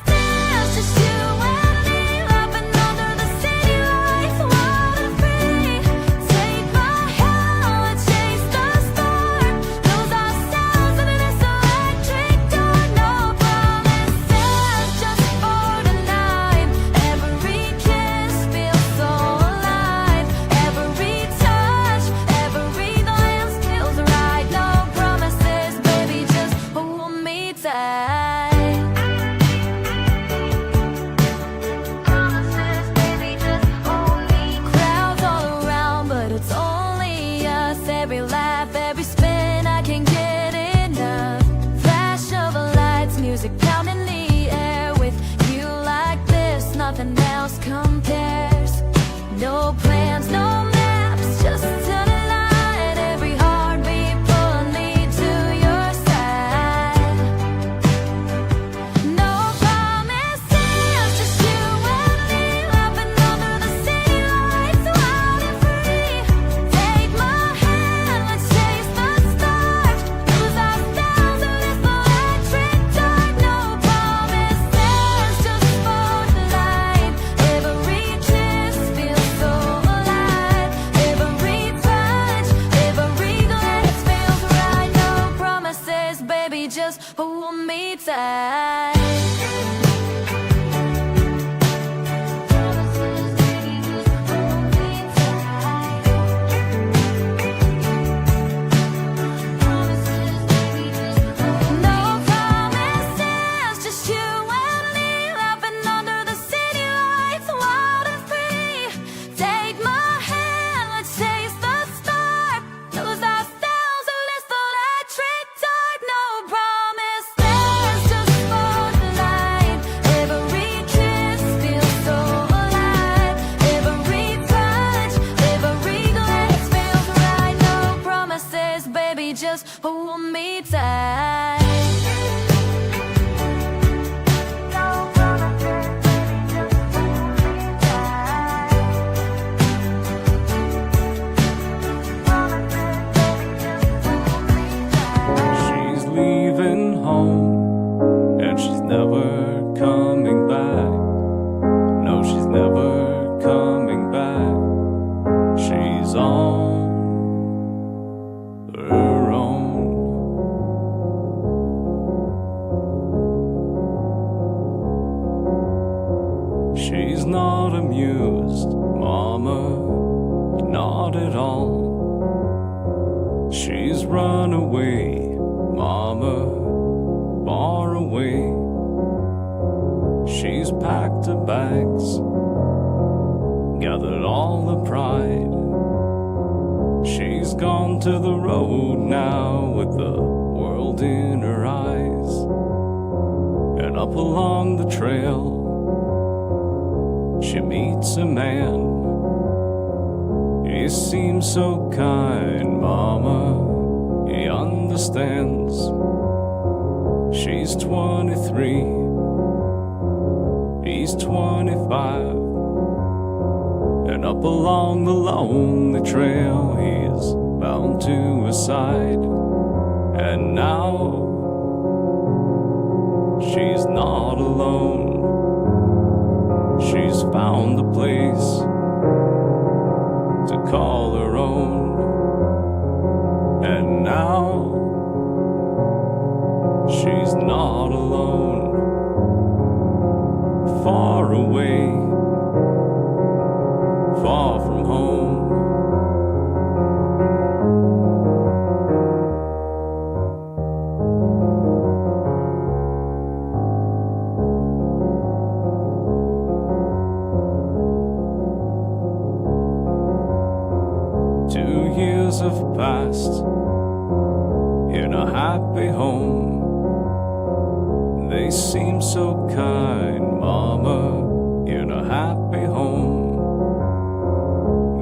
just you and me, laughing under the city lights, wild and free. Take my hand, chase the storm, lose ourselves in this electric dawn. No promises, just for tonight. Every kiss feels so alive. Every touch, every glance feels right. No promises, baby, just hold me tight. back. No, she's never coming back. She's on her own. She's not amused, Mama, not at all. She's run away, Mama, far away. She's packed her bags, gathered all the pride. She's gone to the road now with the world in her eyes. And up along the trail, she meets a man. He seems so kind, Mama, he understands. She's 23, he's 25. And up along the lonely trail, he's bound to his side. And now, she's not alone. She's found a place to call her own. And now, she's not alone. Far away, far from home. 2 years have passed in a happy home. They seem so kind, Mama, in a happy home.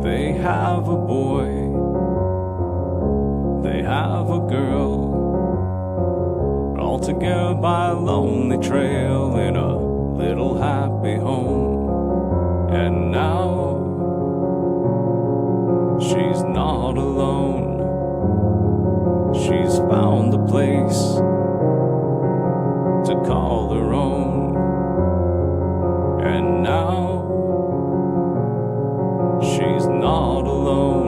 They have a boy, they have a girl, all together by a lonely trail in a little happy home. And now, she's not alone. She's found a place to call her own. And now, she's not alone.